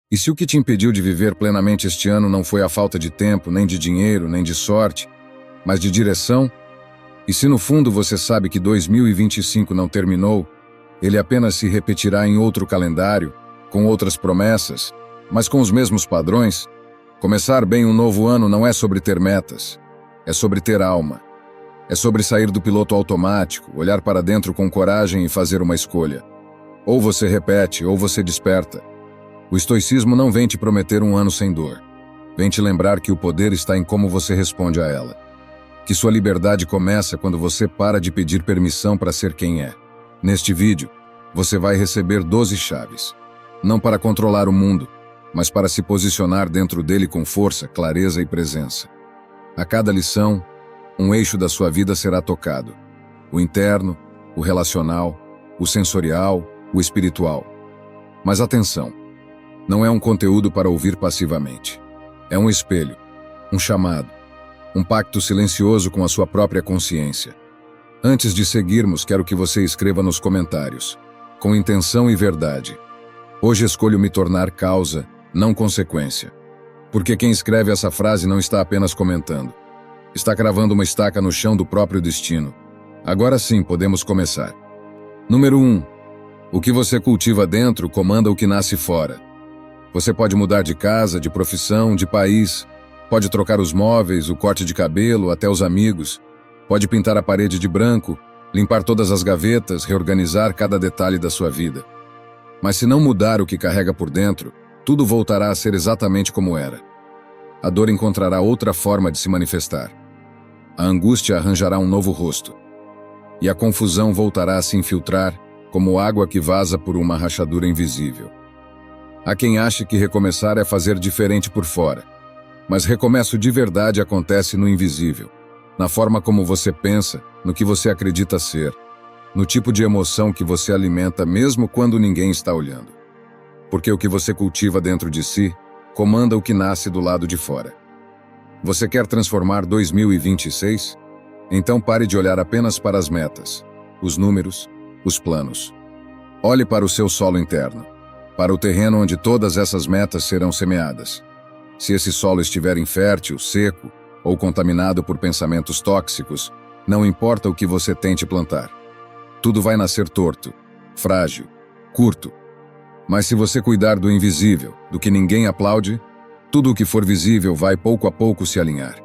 E se o que te impediu de viver plenamente este ano não foi a falta de tempo, nem de dinheiro, nem de sorte, mas de direção? E se no fundo você sabe que 2025 não terminou, ele apenas se repetirá em outro calendário, com outras promessas, mas com os mesmos padrões? Começar bem um novo ano não é sobre ter metas, é sobre ter alma. É sobre sair do piloto automático, olhar para dentro com coragem e fazer uma escolha. Ou você repete, ou você desperta. O estoicismo não vem te prometer um ano sem dor. Vem te lembrar que o poder está em como você responde a ela. Que sua liberdade começa quando você para de pedir permissão para ser quem é. Neste vídeo, você vai receber 12 chaves. Não para controlar o mundo, mas para se posicionar dentro dele com força, clareza e presença. A cada lição, um eixo da sua vida será tocado. O interno, o relacional, o sensorial, o espiritual. Mas atenção, não é um conteúdo para ouvir passivamente. É um espelho, um chamado, um pacto silencioso com a sua própria consciência. Antes de seguirmos, quero que você escreva nos comentários, com intenção e verdade: hoje escolho me tornar causa, não consequência. Porque quem escreve essa frase não está apenas comentando. Está cravando uma estaca no chão do próprio destino. Agora sim, podemos começar. Número 1. O que você cultiva dentro comanda o que nasce fora. Você pode mudar de casa, de profissão, de país. Pode trocar os móveis, o corte de cabelo, até os amigos. Pode pintar a parede de branco, limpar todas as gavetas, reorganizar cada detalhe da sua vida. Mas se não mudar o que carrega por dentro, tudo voltará a ser exatamente como era. A dor encontrará outra forma de se manifestar. A angústia arranjará um novo rosto. E a confusão voltará a se infiltrar, como água que vaza por uma rachadura invisível. Há quem ache que recomeçar é fazer diferente por fora. Mas recomeço de verdade acontece no invisível. Na forma como você pensa, no que você acredita ser. No tipo de emoção que você alimenta mesmo quando ninguém está olhando. Porque o que você cultiva dentro de si comanda o que nasce do lado de fora. Você quer transformar 2026? Então pare de olhar apenas para as metas, os números, os planos. Olhe para o seu solo interno, para o terreno onde todas essas metas serão semeadas. Se esse solo estiver infértil, seco ou contaminado por pensamentos tóxicos, não importa o que você tente plantar. Tudo vai nascer torto, frágil, curto. Mas se você cuidar do invisível, do que ninguém aplaude, tudo o que for visível vai pouco a pouco se alinhar.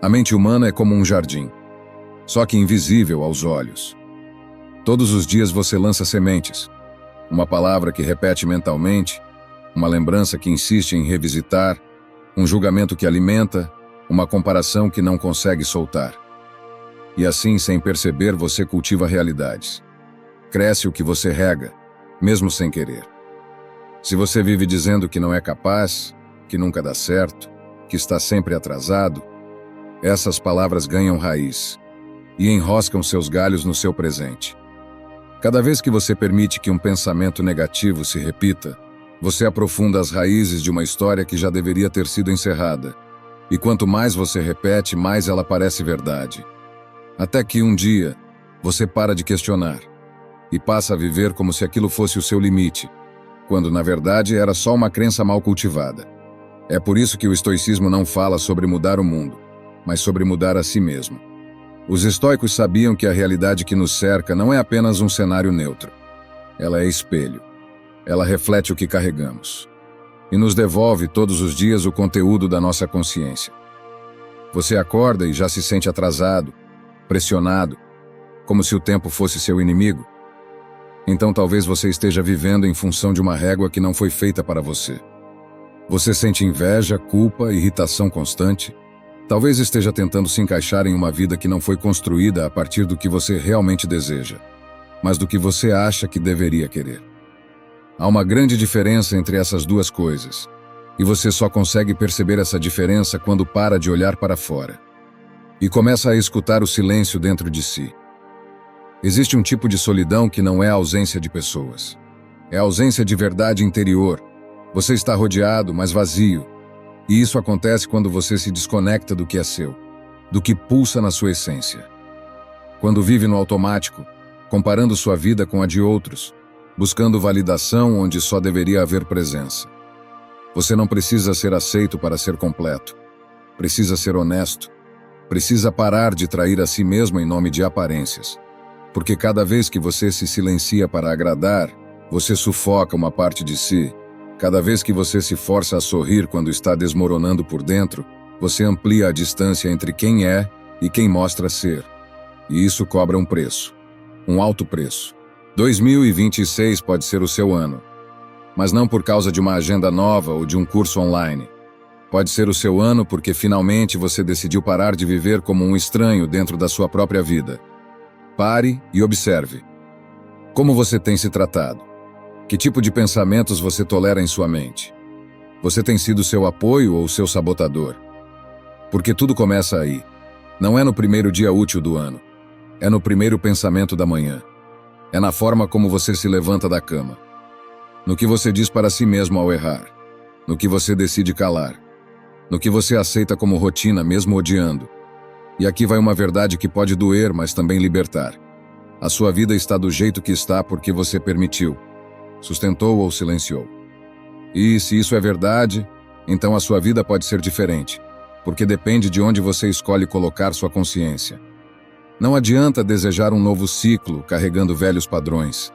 A mente humana é como um jardim, só que invisível aos olhos. Todos os dias você lança sementes, uma palavra que repete mentalmente, uma lembrança que insiste em revisitar, um julgamento que alimenta, uma comparação que não consegue soltar. E assim, sem perceber, você cultiva realidades. Cresce o que você rega, mesmo sem querer. Se você vive dizendo que não é capaz, que nunca dá certo, que está sempre atrasado, essas palavras ganham raiz e enroscam seus galhos no seu presente. Cada vez que você permite que um pensamento negativo se repita, você aprofunda as raízes de uma história que já deveria ter sido encerrada. E quanto mais você repete, mais ela parece verdade. Até que um dia, você para de questionar e passa a viver como se aquilo fosse o seu limite, quando na verdade era só uma crença mal cultivada. É por isso que o estoicismo não fala sobre mudar o mundo, mas sobre mudar a si mesmo. Os estoicos sabiam que a realidade que nos cerca não é apenas um cenário neutro. Ela é espelho. Ela reflete o que carregamos. E nos devolve todos os dias o conteúdo da nossa consciência. Você acorda e já se sente atrasado, pressionado, como se o tempo fosse seu inimigo. Então talvez você esteja vivendo em função de uma régua que não foi feita para você. Você sente inveja, culpa, irritação constante. Talvez esteja tentando se encaixar em uma vida que não foi construída a partir do que você realmente deseja, mas do que você acha que deveria querer. Há uma grande diferença entre essas duas coisas, e você só consegue perceber essa diferença quando para de olhar para fora e começa a escutar o silêncio dentro de si. Existe um tipo de solidão que não é a ausência de pessoas. É a ausência de verdade interior. Você está rodeado, mas vazio. E isso acontece quando você se desconecta do que é seu, do que pulsa na sua essência. Quando vive no automático, comparando sua vida com a de outros, buscando validação onde só deveria haver presença. Você não precisa ser aceito para ser completo. Precisa ser honesto. Precisa parar de trair a si mesmo em nome de aparências. Porque cada vez que você se silencia para agradar, você sufoca uma parte de si. Cada vez que você se força a sorrir quando está desmoronando por dentro, você amplia a distância entre quem é e quem mostra ser. E isso cobra um preço. Um alto preço. 2026 pode ser o seu ano. Mas não por causa de uma agenda nova ou de um curso online. Pode ser o seu ano porque finalmente você decidiu parar de viver como um estranho dentro da sua própria vida. Pare e observe. Como você tem se tratado? Que tipo de pensamentos você tolera em sua mente? Você tem sido seu apoio ou seu sabotador? Porque tudo começa aí. Não é no primeiro dia útil do ano. É no primeiro pensamento da manhã. É na forma como você se levanta da cama. No que você diz para si mesmo ao errar. No que você decide calar. No que você aceita como rotina, mesmo odiando. E aqui vai uma verdade que pode doer, mas também libertar. A sua vida está do jeito que está porque você permitiu, sustentou ou silenciou. E se isso é verdade, então a sua vida pode ser diferente, porque depende de onde você escolhe colocar sua consciência. Não adianta desejar um novo ciclo carregando velhos padrões.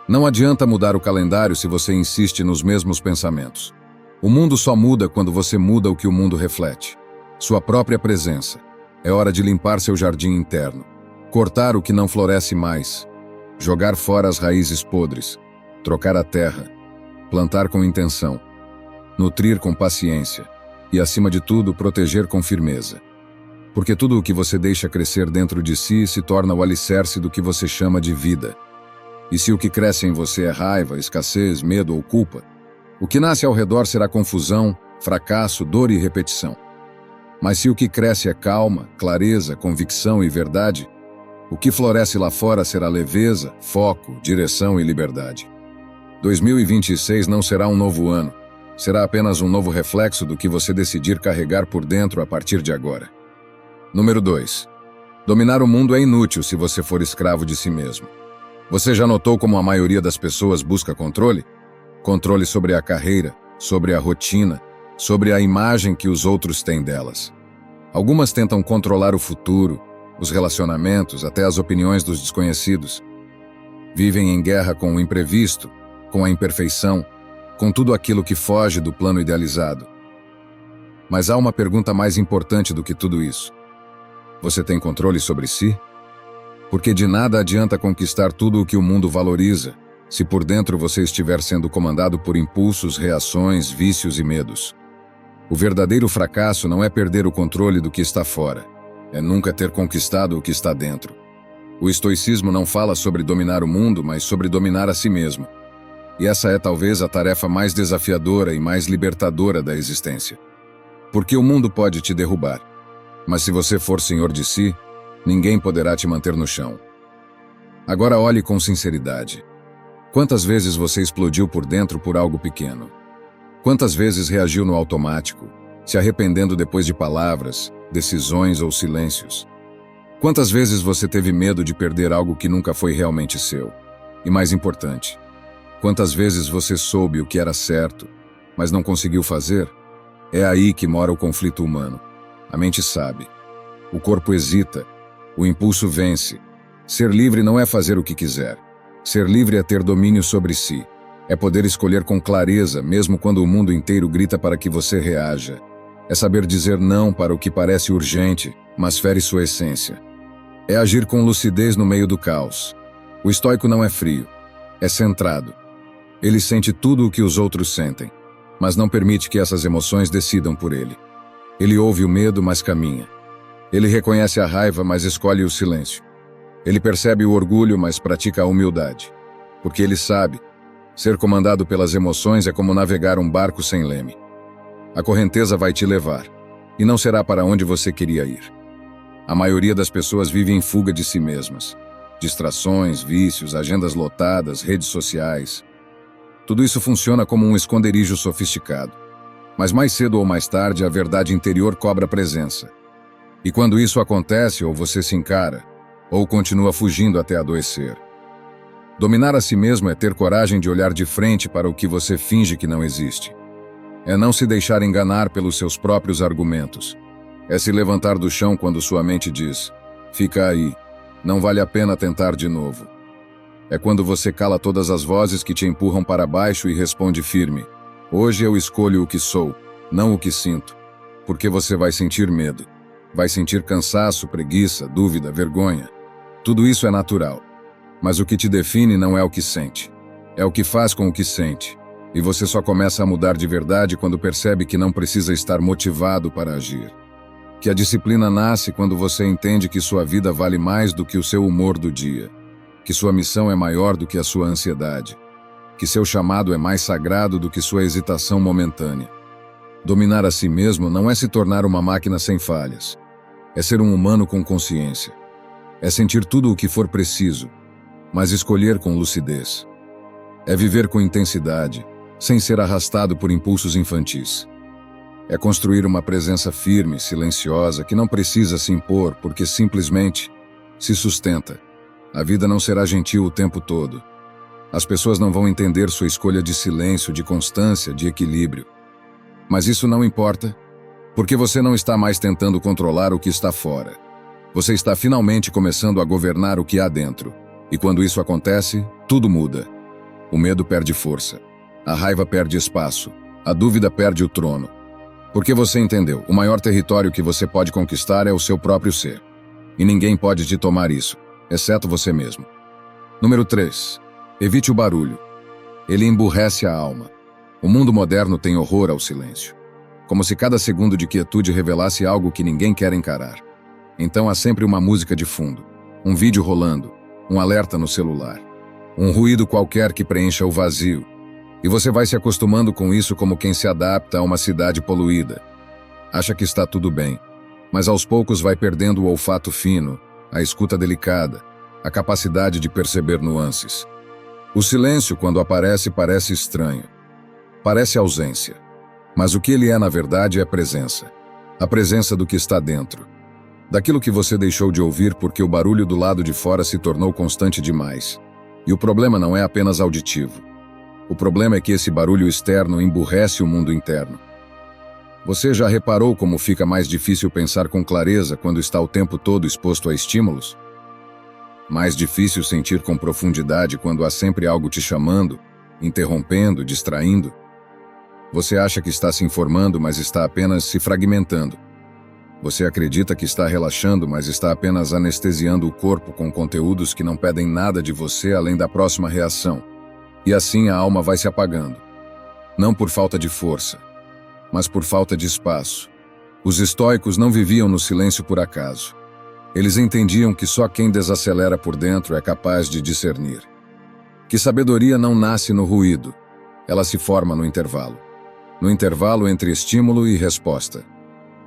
Não adianta mudar o calendário se você insiste nos mesmos pensamentos. O mundo só muda quando você muda o que o mundo reflete. Sua própria presença. É hora de limpar seu jardim interno. Cortar o que não floresce mais. Jogar fora as raízes podres. Trocar a terra. Plantar com intenção. Nutrir com paciência. E, acima de tudo, proteger com firmeza. Porque tudo o que você deixa crescer dentro de si se torna o alicerce do que você chama de vida. E se o que cresce em você é raiva, escassez, medo ou culpa, o que nasce ao redor será confusão, fracasso, dor e repetição. Mas se o que cresce é calma, clareza, convicção e verdade, o que floresce lá fora será leveza, foco, direção e liberdade. 2026 não será um novo ano, será apenas um novo reflexo do que você decidir carregar por dentro a partir de agora. Número 2. Dominar o mundo é inútil se você for escravo de si mesmo. Você já notou como a maioria das pessoas busca controle? Controle sobre a carreira, sobre a rotina, sobre a imagem que os outros têm delas. Algumas tentam controlar o futuro, os relacionamentos, até as opiniões dos desconhecidos. Vivem em guerra com o imprevisto, com a imperfeição, com tudo aquilo que foge do plano idealizado. Mas há uma pergunta mais importante do que tudo isso. Você tem controle sobre si? Porque de nada adianta conquistar tudo o que o mundo valoriza, se por dentro você estiver sendo comandado por impulsos, reações, vícios e medos. O verdadeiro fracasso não é perder o controle do que está fora, é nunca ter conquistado o que está dentro. O estoicismo não fala sobre dominar o mundo, mas sobre dominar a si mesmo. E essa é talvez a tarefa mais desafiadora e mais libertadora da existência. Porque o mundo pode te derrubar, mas se você for senhor de si, ninguém poderá te manter no chão. Agora olhe com sinceridade. Quantas vezes você explodiu por dentro por algo pequeno? Quantas vezes reagiu no automático, se arrependendo depois de palavras, decisões ou silêncios? Quantas vezes você teve medo de perder algo que nunca foi realmente seu? E mais importante, quantas vezes você soube o que era certo, mas não conseguiu fazer? É aí que mora o conflito humano. A mente sabe. O corpo hesita. O impulso vence. Ser livre não é fazer o que quiser. Ser livre é ter domínio sobre si. É poder escolher com clareza, mesmo quando o mundo inteiro grita para que você reaja. É saber dizer não para o que parece urgente, mas fere sua essência. É agir com lucidez no meio do caos. O estoico não é frio. É centrado. Ele sente tudo o que os outros sentem, mas não permite que essas emoções decidam por ele. Ele ouve o medo, mas caminha. Ele reconhece a raiva, mas escolhe o silêncio. Ele percebe o orgulho, mas pratica a humildade. Porque ele sabe, ser comandado pelas emoções é como navegar um barco sem leme. A correnteza vai te levar, e não será para onde você queria ir. A maioria das pessoas vive em fuga de si mesmas. Distrações, vícios, agendas lotadas, redes sociais. Tudo isso funciona como um esconderijo sofisticado. Mas mais cedo ou mais tarde, a verdade interior cobra presença. E quando isso acontece, ou você se encara, ou continua fugindo até adoecer. Dominar a si mesmo é ter coragem de olhar de frente para o que você finge que não existe. É não se deixar enganar pelos seus próprios argumentos. É se levantar do chão quando sua mente diz: fica aí, não vale a pena tentar de novo. É quando você cala todas as vozes que te empurram para baixo e responde firme: hoje eu escolho o que sou, não o que sinto. Porque você vai sentir medo. Vai sentir cansaço, preguiça, dúvida, vergonha. Tudo isso é natural. Mas o que te define não é o que sente. É o que faz com o que sente. E você só começa a mudar de verdade quando percebe que não precisa estar motivado para agir. Que a disciplina nasce quando você entende que sua vida vale mais do que o seu humor do dia. Que sua missão é maior do que a sua ansiedade. Que seu chamado é mais sagrado do que sua hesitação momentânea. Dominar a si mesmo não é se tornar uma máquina sem falhas. É ser um humano com consciência. É sentir tudo o que for preciso, mas escolher com lucidez. É viver com intensidade, sem ser arrastado por impulsos infantis. É construir uma presença firme, silenciosa, que não precisa se impor porque simplesmente se sustenta. A vida não será gentil o tempo todo. As pessoas não vão entender sua escolha de silêncio, de constância, de equilíbrio. Mas isso não importa, porque você não está mais tentando controlar o que está fora. Você está finalmente começando a governar o que há dentro. E quando isso acontece, tudo muda. O medo perde força. A raiva perde espaço. A dúvida perde o trono. Porque você entendeu, o maior território que você pode conquistar é o seu próprio ser. E ninguém pode te tomar isso, exceto você mesmo. Número 3. Evite o barulho. Ele emburrece a alma. O mundo moderno tem horror ao silêncio. Como se cada segundo de quietude revelasse algo que ninguém quer encarar. Então há sempre uma música de fundo, um vídeo rolando, um alerta no celular, um ruído qualquer que preencha o vazio. E você vai se acostumando com isso como quem se adapta a uma cidade poluída. Acha que está tudo bem, mas aos poucos vai perdendo o olfato fino, a escuta delicada, a capacidade de perceber nuances. O silêncio, quando aparece, parece estranho. Parece ausência. Mas o que ele é, na verdade, é presença. A presença do que está dentro. Daquilo que você deixou de ouvir porque o barulho do lado de fora se tornou constante demais. E o problema não é apenas auditivo. O problema é que esse barulho externo emburrece o mundo interno. Você já reparou como fica mais difícil pensar com clareza quando está o tempo todo exposto a estímulos? Mais difícil sentir com profundidade quando há sempre algo te chamando, interrompendo, distraindo? Você acha que está se informando, mas está apenas se fragmentando. Você acredita que está relaxando, mas está apenas anestesiando o corpo com conteúdos que não pedem nada de você além da próxima reação. E assim a alma vai se apagando. Não por falta de força, mas por falta de espaço. Os estoicos não viviam no silêncio por acaso. Eles entendiam que só quem desacelera por dentro é capaz de discernir. Que sabedoria não nasce no ruído, ela se forma no intervalo. No intervalo entre estímulo e resposta.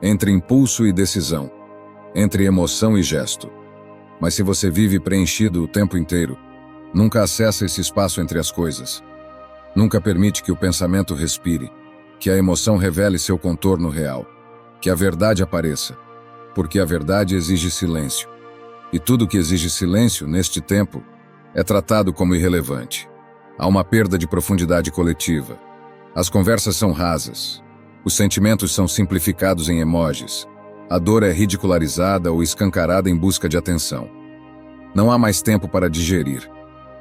Entre impulso e decisão. Entre emoção e gesto. Mas se você vive preenchido o tempo inteiro, nunca acessa esse espaço entre as coisas. Nunca permite que o pensamento respire, que a emoção revele seu contorno real, que a verdade apareça, porque a verdade exige silêncio. E tudo que exige silêncio, neste tempo, é tratado como irrelevante. Há uma perda de profundidade coletiva. As conversas são rasas. Os sentimentos são simplificados em emojis. A dor é ridicularizada ou escancarada em busca de atenção. Não há mais tempo para digerir.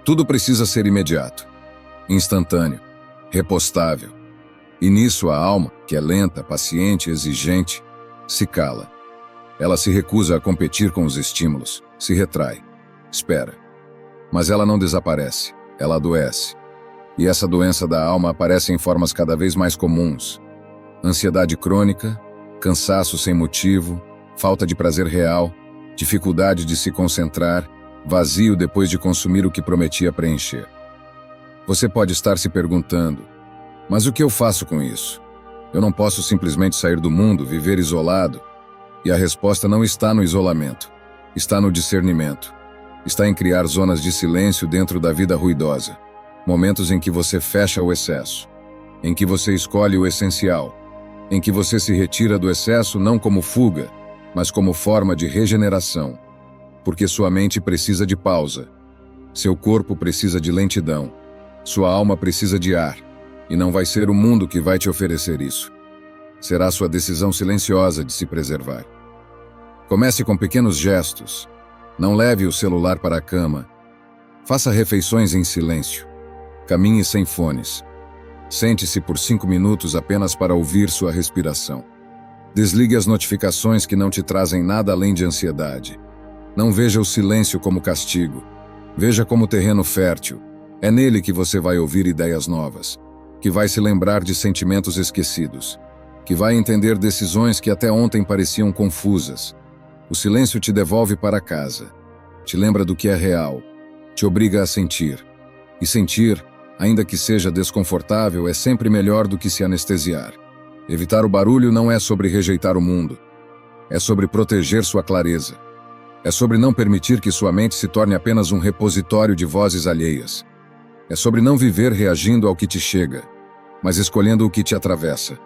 Tudo precisa ser imediato, instantâneo, repostável. E nisso a alma, que é lenta, paciente, exigente, se cala. Ela se recusa a competir com os estímulos, se retrai, espera. Mas ela não desaparece, ela adoece. E essa doença da alma aparece em formas cada vez mais comuns. Ansiedade crônica, cansaço sem motivo, falta de prazer real, dificuldade de se concentrar, vazio depois de consumir o que prometia preencher. Você pode estar se perguntando, mas o que eu faço com isso? Eu não posso simplesmente sair do mundo, viver isolado? E a resposta não está no isolamento, está no discernimento. Está em criar zonas de silêncio dentro da vida ruidosa. Momentos em que você fecha o excesso, em que você escolhe o essencial, em que você se retira do excesso não como fuga, mas como forma de regeneração. Porque sua mente precisa de pausa, seu corpo precisa de lentidão, sua alma precisa de ar, E não vai ser o mundo que vai te oferecer isso. Será sua decisão silenciosa de se preservar. Comece com pequenos gestos. Não leve o celular para a cama. Faça refeições em silêncio. Caminhe sem fones. Sente-se por 5 minutos apenas para ouvir sua respiração. Desligue as notificações que não te trazem nada além de ansiedade. Não veja o silêncio como castigo. Veja como terreno fértil. É nele que você vai ouvir ideias novas, que vai se lembrar de sentimentos esquecidos, que vai entender decisões que até ontem pareciam confusas. O silêncio te devolve para casa, te lembra do que é real, te obriga a sentir. E sentir, ainda que seja desconfortável, é sempre melhor do que se anestesiar. Evitar o barulho não é sobre rejeitar o mundo, é sobre proteger sua clareza. É sobre não permitir que sua mente se torne apenas um repositório de vozes alheias. É sobre não viver reagindo ao que te chega, mas escolhendo o que te atravessa.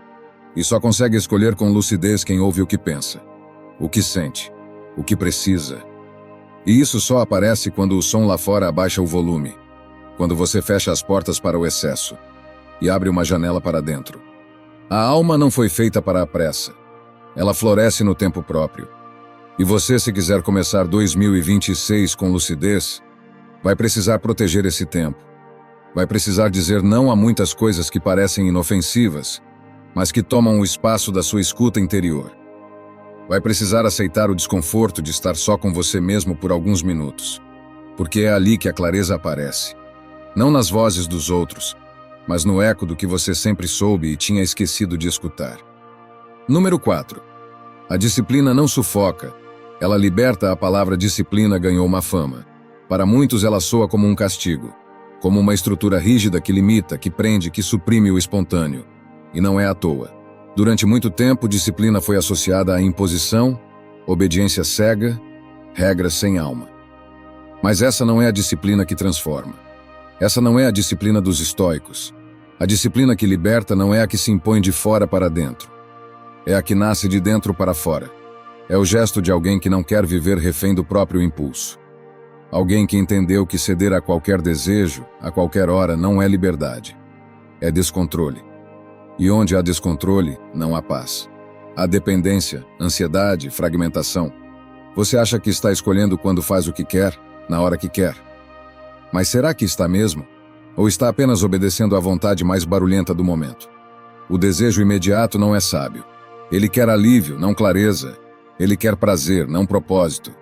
E só consegue escolher com lucidez quem ouve o que pensa, o que sente, o que precisa. E isso só aparece quando o som lá fora abaixa o volume, quando você fecha as portas para o excesso e abre uma janela para dentro. A alma não foi feita para a pressa. Ela floresce no tempo próprio. E você, se quiser começar 2026 com lucidez, vai precisar proteger esse tempo. Vai precisar dizer não a muitas coisas que parecem inofensivas, mas que tomam o espaço da sua escuta interior. Vai precisar aceitar o desconforto de estar só com você mesmo por alguns minutos, porque é ali que a clareza aparece. Não nas vozes dos outros, mas no eco do que você sempre soube e tinha esquecido de escutar. Número 4. A disciplina não sufoca. Ela liberta. A palavra disciplina ganhou uma fama. Para muitos ela soa como um castigo, como uma estrutura rígida que limita, que prende, que suprime o espontâneo. E não é à toa. Durante muito tempo, disciplina foi associada à imposição, obediência cega, regras sem alma. Mas essa não é a disciplina que transforma. Essa não é a disciplina dos estoicos. A disciplina que liberta não é a que se impõe de fora para dentro. É a que nasce de dentro para fora. É o gesto de alguém que não quer viver refém do próprio impulso. Alguém que entendeu que ceder a qualquer desejo, a qualquer hora, não é liberdade. É descontrole. E onde há descontrole, não há paz. Há dependência, ansiedade, fragmentação. Você acha que está escolhendo quando faz o que quer, na hora que quer. Mas será que está mesmo? Ou está apenas obedecendo à vontade mais barulhenta do momento? O desejo imediato não é sábio. Ele quer alívio, não clareza. Ele quer prazer, não propósito.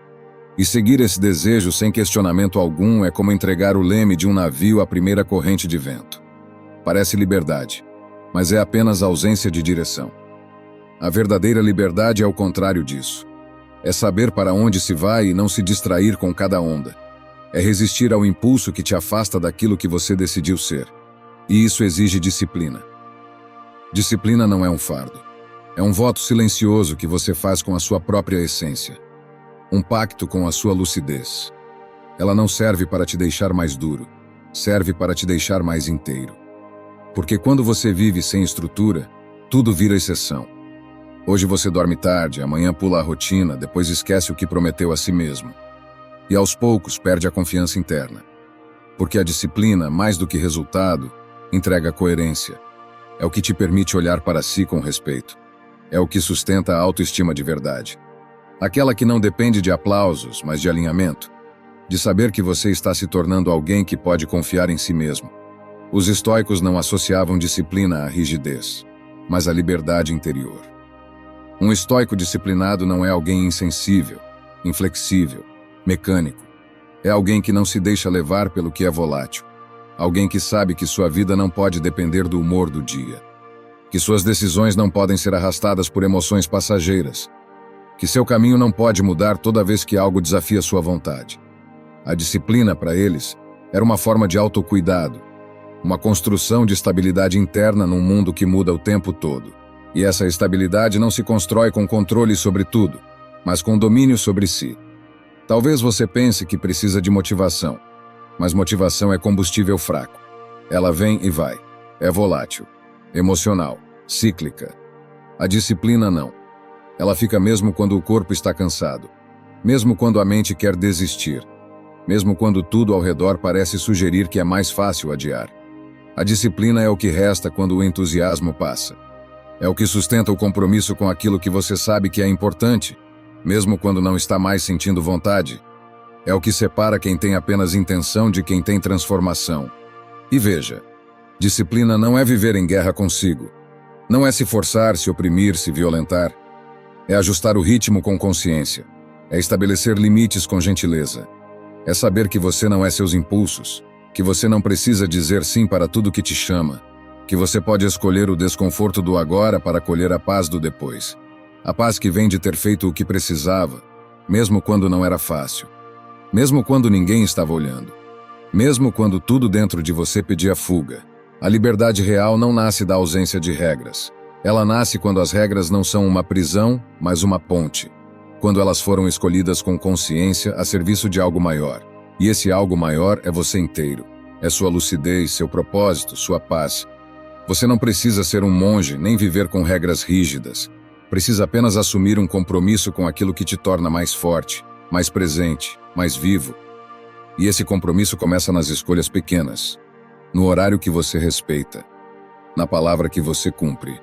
E seguir esse desejo sem questionamento algum é como entregar o leme de um navio à primeira corrente de vento. Parece liberdade, mas é apenas ausência de direção. A verdadeira liberdade é o contrário disso. É saber para onde se vai e não se distrair com cada onda. É resistir ao impulso que te afasta daquilo que você decidiu ser. E isso exige disciplina. Disciplina não é um fardo. É um voto silencioso que você faz com a sua própria essência. Um pacto com a sua lucidez. Ela não serve para te deixar mais duro. Serve para te deixar mais inteiro. Porque quando você vive sem estrutura, tudo vira exceção. Hoje você dorme tarde, amanhã pula a rotina, depois esquece o que prometeu a si mesmo. E aos poucos perde a confiança interna. Porque a disciplina, mais do que resultado, entrega coerência. É o que te permite olhar para si com respeito. É o que sustenta a autoestima de verdade. Aquela que não depende de aplausos, mas de alinhamento. De saber que você está se tornando alguém que pode confiar em si mesmo. Os estoicos não associavam disciplina à rigidez, mas à liberdade interior. Um estoico disciplinado não é alguém insensível, inflexível, mecânico. É alguém que não se deixa levar pelo que é volátil. Alguém que sabe que sua vida não pode depender do humor do dia. Que suas decisões não podem ser arrastadas por emoções passageiras. Que seu caminho não pode mudar toda vez que algo desafia sua vontade. A disciplina, para eles, era uma forma de autocuidado. Uma construção de estabilidade interna num mundo que muda o tempo todo. E essa estabilidade não se constrói com controle sobre tudo, mas com domínio sobre si. Talvez você pense que precisa de motivação, mas motivação é combustível fraco. Ela vem e vai. É volátil, emocional, cíclica. A disciplina não. Ela fica mesmo quando o corpo está cansado, mesmo quando a mente quer desistir, mesmo quando tudo ao redor parece sugerir que é mais fácil adiar. A disciplina é o que resta quando o entusiasmo passa. É o que sustenta o compromisso com aquilo que você sabe que é importante, mesmo quando não está mais sentindo vontade. É o que separa quem tem apenas intenção de quem tem transformação. E veja, disciplina não é viver em guerra consigo. Não é se forçar, se oprimir, se violentar. É ajustar o ritmo com consciência. É estabelecer limites com gentileza. É saber que você não é seus impulsos, que você não precisa dizer sim para tudo que te chama, que você pode escolher o desconforto do agora para colher a paz do depois. A paz que vem de ter feito o que precisava, mesmo quando não era fácil. Mesmo quando ninguém estava olhando. Mesmo quando tudo dentro de você pedia fuga. A liberdade real não nasce da ausência de regras. Ela nasce quando as regras não são uma prisão, mas uma ponte. Quando elas foram escolhidas com consciência a serviço de algo maior. E esse algo maior é você inteiro. É sua lucidez, seu propósito, sua paz. Você não precisa ser um monge, nem viver com regras rígidas. Precisa apenas assumir um compromisso com aquilo que te torna mais forte, mais presente, mais vivo. E esse compromisso começa nas escolhas pequenas, no horário que você respeita, na palavra que você cumpre,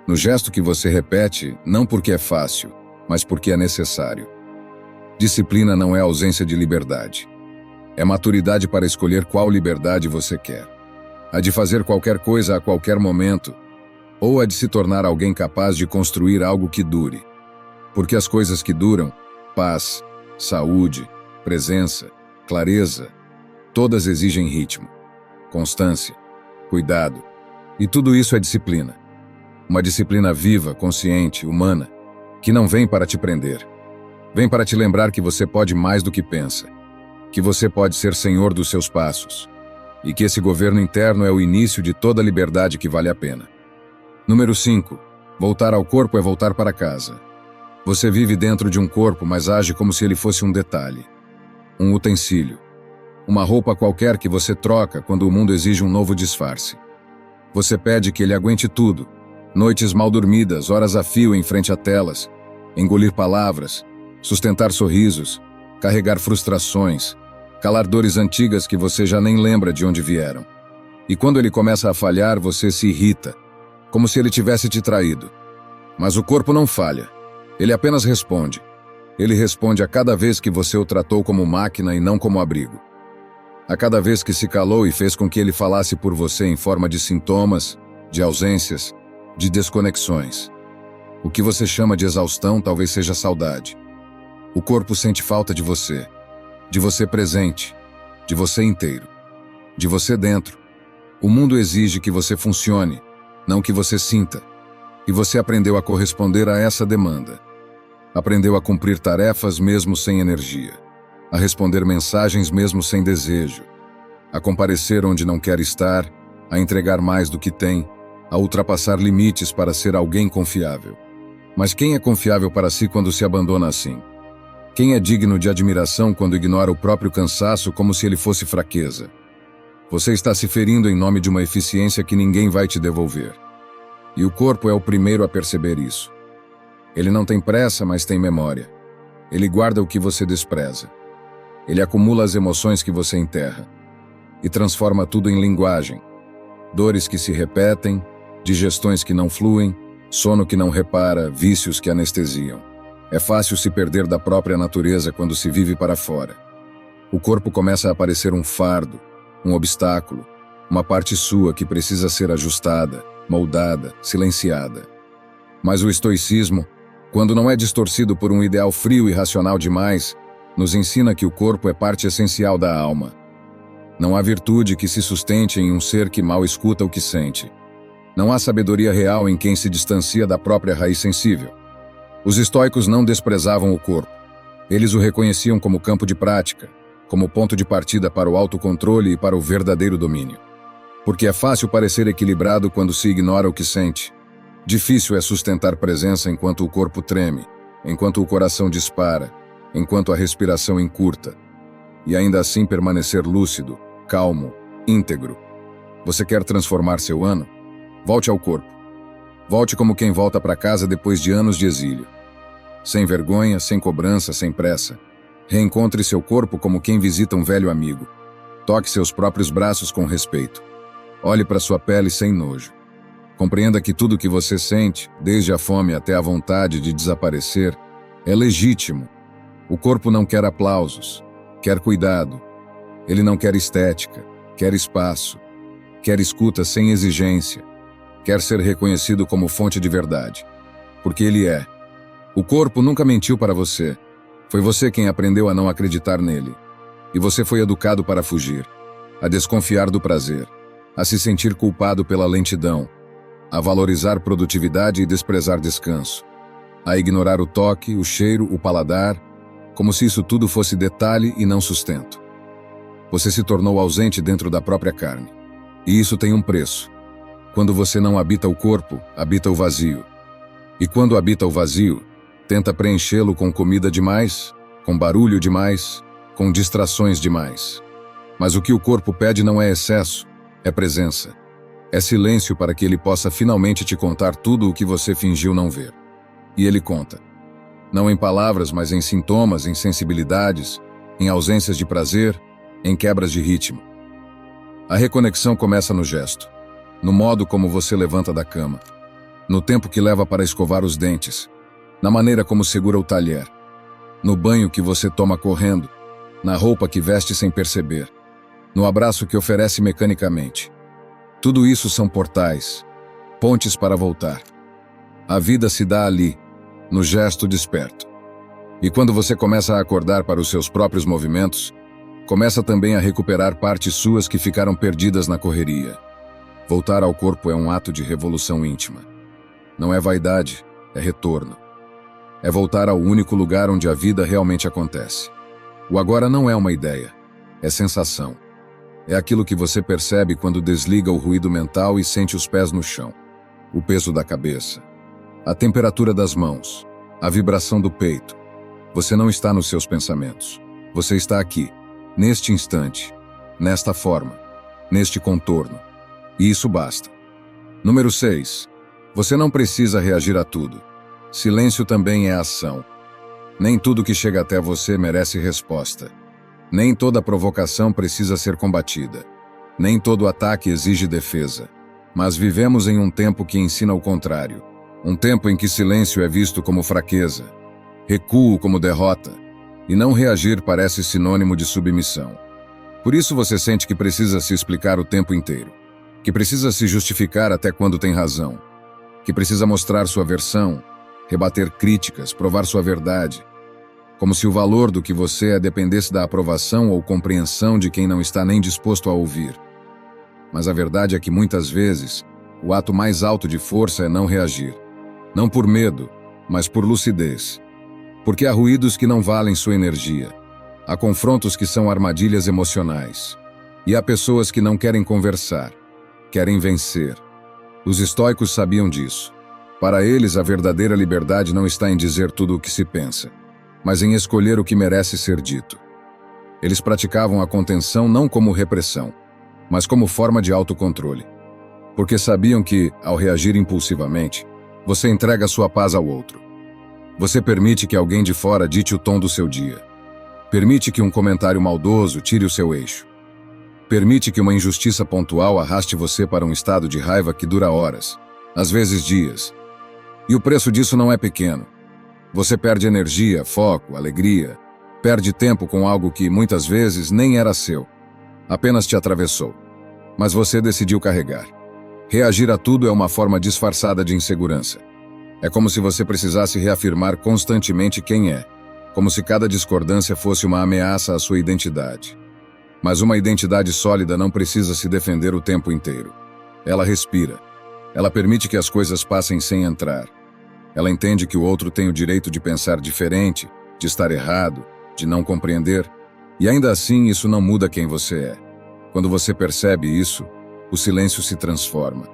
no gesto que você repete, não porque é fácil, mas porque é necessário. Disciplina não é ausência de liberdade. É maturidade para escolher qual liberdade você quer. A de fazer qualquer coisa a qualquer momento, ou a de se tornar alguém capaz de construir algo que dure. Porque as coisas que duram, paz, saúde, presença, clareza, todas exigem ritmo, constância, cuidado. E tudo isso é disciplina. Uma disciplina viva, consciente, humana, que não vem para te prender. Vem para te lembrar que você pode mais do que pensa, que você pode ser senhor dos seus passos, e que esse governo interno é o início de toda a liberdade que vale a pena. Número 5. Voltar ao corpo é voltar para casa. Você vive dentro de um corpo, mas age como se ele fosse um detalhe, um utensílio, uma roupa qualquer que você troca quando o mundo exige um novo disfarce. Você pede que ele aguente tudo, noites mal dormidas, horas a fio em frente a telas, engolir palavras, sustentar sorrisos, carregar frustrações, calar dores antigas que você já nem lembra de onde vieram. E quando ele começa a falhar, você se irrita, como se ele tivesse te traído. Mas o corpo não falha. Ele apenas responde. Ele responde a cada vez que você o tratou como máquina e não como abrigo. A cada vez que se calou e fez com que ele falasse por você em forma de sintomas, de ausências, de desconexões. O que você chama de exaustão talvez seja saudade. O corpo sente falta de você presente, de você inteiro, de você dentro. O mundo exige que você funcione, não que você sinta. E você aprendeu a corresponder a essa demanda. Aprendeu a cumprir tarefas mesmo sem energia, a responder mensagens mesmo sem desejo, a comparecer onde não quer estar, a entregar mais do que tem, a ultrapassar limites para ser alguém confiável. Mas quem é confiável para si quando se abandona assim? Quem é digno de admiração quando ignora o próprio cansaço como se ele fosse fraqueza? Você está se ferindo em nome de uma eficiência que ninguém vai te devolver. E o corpo é o primeiro a perceber isso. Ele não tem pressa, mas tem memória. Ele guarda o que você despreza. Ele acumula as emoções que você enterra. E transforma tudo em linguagem. Dores que se repetem, digestões que não fluem, sono que não repara, vícios que anestesiam. É fácil se perder da própria natureza quando se vive para fora. O corpo começa a parecer um fardo, um obstáculo, uma parte sua que precisa ser ajustada, moldada, silenciada. Mas o estoicismo, quando não é distorcido por um ideal frio e racional demais, nos ensina que o corpo é parte essencial da alma. Não há virtude que se sustente em um ser que mal escuta o que sente. Não há sabedoria real em quem se distancia da própria raiz sensível. Os estoicos não desprezavam o corpo. Eles o reconheciam como campo de prática, como ponto de partida para o autocontrole e para o verdadeiro domínio. Porque é fácil parecer equilibrado quando se ignora o que sente. Difícil é sustentar presença enquanto o corpo treme, enquanto o coração dispara, enquanto a respiração encurta. E ainda assim permanecer lúcido, calmo, íntegro. Você quer transformar seu ano? Volte ao corpo. Volte como quem volta para casa depois de anos de exílio. Sem vergonha, sem cobrança, sem pressa. Reencontre seu corpo como quem visita um velho amigo. Toque seus próprios braços com respeito. Olhe para sua pele sem nojo. Compreenda que tudo o que você sente, desde a fome até a vontade de desaparecer, é legítimo. O corpo não quer aplausos, quer cuidado. Ele não quer estética, quer espaço, quer escuta sem exigência, quer ser reconhecido como fonte de verdade. Porque ele é. O corpo nunca mentiu para você. Foi você quem aprendeu a não acreditar nele. E você foi educado para fugir, a desconfiar do prazer, a se sentir culpado pela lentidão, a valorizar produtividade e desprezar descanso, a ignorar o toque, o cheiro, o paladar, como se isso tudo fosse detalhe e não sustento. Você se tornou ausente dentro da própria carne. E isso tem um preço. Quando você não habita o corpo, habita o vazio. E quando habita o vazio, tenta preenchê-lo com comida demais, com barulho demais, com distrações demais. Mas o que o corpo pede não é excesso, é presença. É silêncio para que ele possa finalmente te contar tudo o que você fingiu não ver. E ele conta. Não em palavras, mas em sintomas, em sensibilidades, em ausências de prazer, em quebras de ritmo. A reconexão começa no gesto, no modo como você levanta da cama, no tempo que leva para escovar os dentes, na maneira como segura o talher, no banho que você toma correndo, na roupa que veste sem perceber, no abraço que oferece mecanicamente. Tudo isso são portais, pontes para voltar. A vida se dá ali, no gesto desperto. E quando você começa a acordar para os seus próprios movimentos, começa também a recuperar partes suas que ficaram perdidas na correria. Voltar ao corpo é um ato de revolução íntima. Não é vaidade, é retorno. É voltar ao único lugar onde a vida realmente acontece. O agora não é uma ideia, é sensação. É aquilo que você percebe quando desliga o ruído mental e sente os pés no chão. O peso da cabeça, a temperatura das mãos, a vibração do peito. Você não está nos seus pensamentos. Você está aqui, neste instante, nesta forma, neste contorno. E isso basta. Número 6. Você não precisa reagir a tudo. Silêncio também é ação. Nem tudo que chega até você merece resposta. Nem toda provocação precisa ser combatida. Nem todo ataque exige defesa. Mas vivemos em um tempo que ensina o contrário. Um tempo em que silêncio é visto como fraqueza, recuo como derrota, e não reagir parece sinônimo de submissão. Por isso você sente que precisa se explicar o tempo inteiro, que precisa se justificar até quando tem razão, que precisa mostrar sua versão, rebater críticas, provar sua verdade, como se o valor do que você é dependesse da aprovação ou compreensão de quem não está nem disposto a ouvir. Mas a verdade é que muitas vezes, o ato mais alto de força é não reagir. Não por medo, mas por lucidez. Porque há ruídos que não valem sua energia. Há confrontos que são armadilhas emocionais. E há pessoas que não querem conversar, querem vencer. Os estoicos sabiam disso. Para eles, a verdadeira liberdade não está em dizer tudo o que se pensa, mas em escolher o que merece ser dito. Eles praticavam a contenção não como repressão, mas como forma de autocontrole. Porque sabiam que, ao reagir impulsivamente, você entrega sua paz ao outro. Você permite que alguém de fora dite o tom do seu dia. Permite que um comentário maldoso tire o seu eixo. Permite que uma injustiça pontual arraste você para um estado de raiva que dura horas, às vezes dias. E o preço disso não é pequeno. Você perde energia, foco, alegria, perde tempo com algo que, muitas vezes, nem era seu. Apenas te atravessou. Mas você decidiu carregar. Reagir a tudo é uma forma disfarçada de insegurança. É como se você precisasse reafirmar constantemente quem é, como se cada discordância fosse uma ameaça à sua identidade. Mas uma identidade sólida não precisa se defender o tempo inteiro. Ela respira. Ela permite que as coisas passem sem entrar. Ela entende que o outro tem o direito de pensar diferente, de estar errado, de não compreender, e ainda assim isso não muda quem você é. Quando você percebe isso, o silêncio se transforma.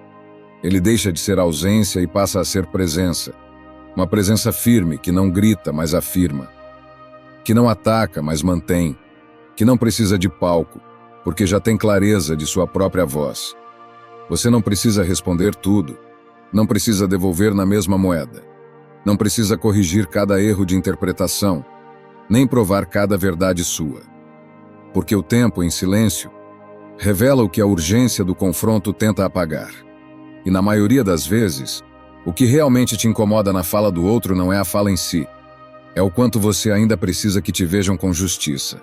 Ele deixa de ser ausência e passa a ser presença. Uma presença firme, que não grita, mas afirma. Que não ataca, mas mantém. Que não precisa de palco, porque já tem clareza de sua própria voz. Você não precisa responder tudo. Não precisa devolver na mesma moeda. Não precisa corrigir cada erro de interpretação, nem provar cada verdade sua. Porque o tempo, em silêncio, Revela o que a urgência do confronto tenta apagar. E na maioria das vezes, o que realmente te incomoda na fala do outro não é a fala em si. É o quanto você ainda precisa que te vejam com justiça.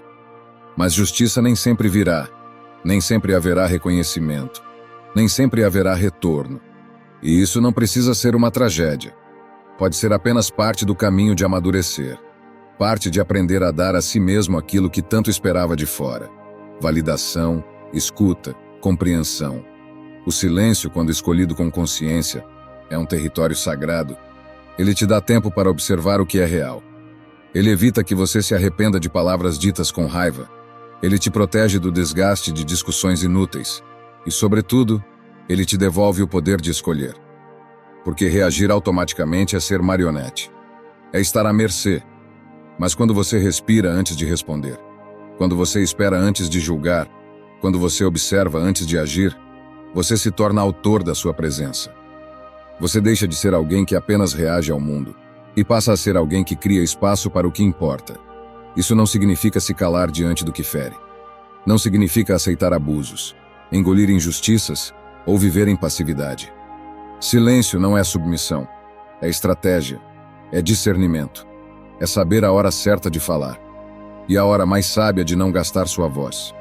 Mas justiça nem sempre virá. Nem sempre haverá reconhecimento. Nem sempre haverá retorno. E isso não precisa ser uma tragédia. Pode ser apenas parte do caminho de amadurecer. Parte de aprender a dar a si mesmo aquilo que tanto esperava de fora. Validação, escuta, compreensão. O silêncio, quando escolhido com consciência, é um território sagrado. Ele te dá tempo para observar o que é real. Ele evita que você se arrependa de palavras ditas com raiva. Ele te protege do desgaste de discussões inúteis. E, sobretudo, ele te devolve o poder de escolher. Porque reagir automaticamente é ser marionete. É estar à mercê. Mas quando você respira antes de responder, quando você espera antes de julgar, quando você observa antes de agir, você se torna autor da sua presença. Você deixa de ser alguém que apenas reage ao mundo e passa a ser alguém que cria espaço para o que importa. Isso não significa se calar diante do que fere. Não significa aceitar abusos, engolir injustiças ou viver em passividade. Silêncio não é submissão, é estratégia, é discernimento, é saber a hora certa de falar e a hora mais sábia de não gastar sua voz.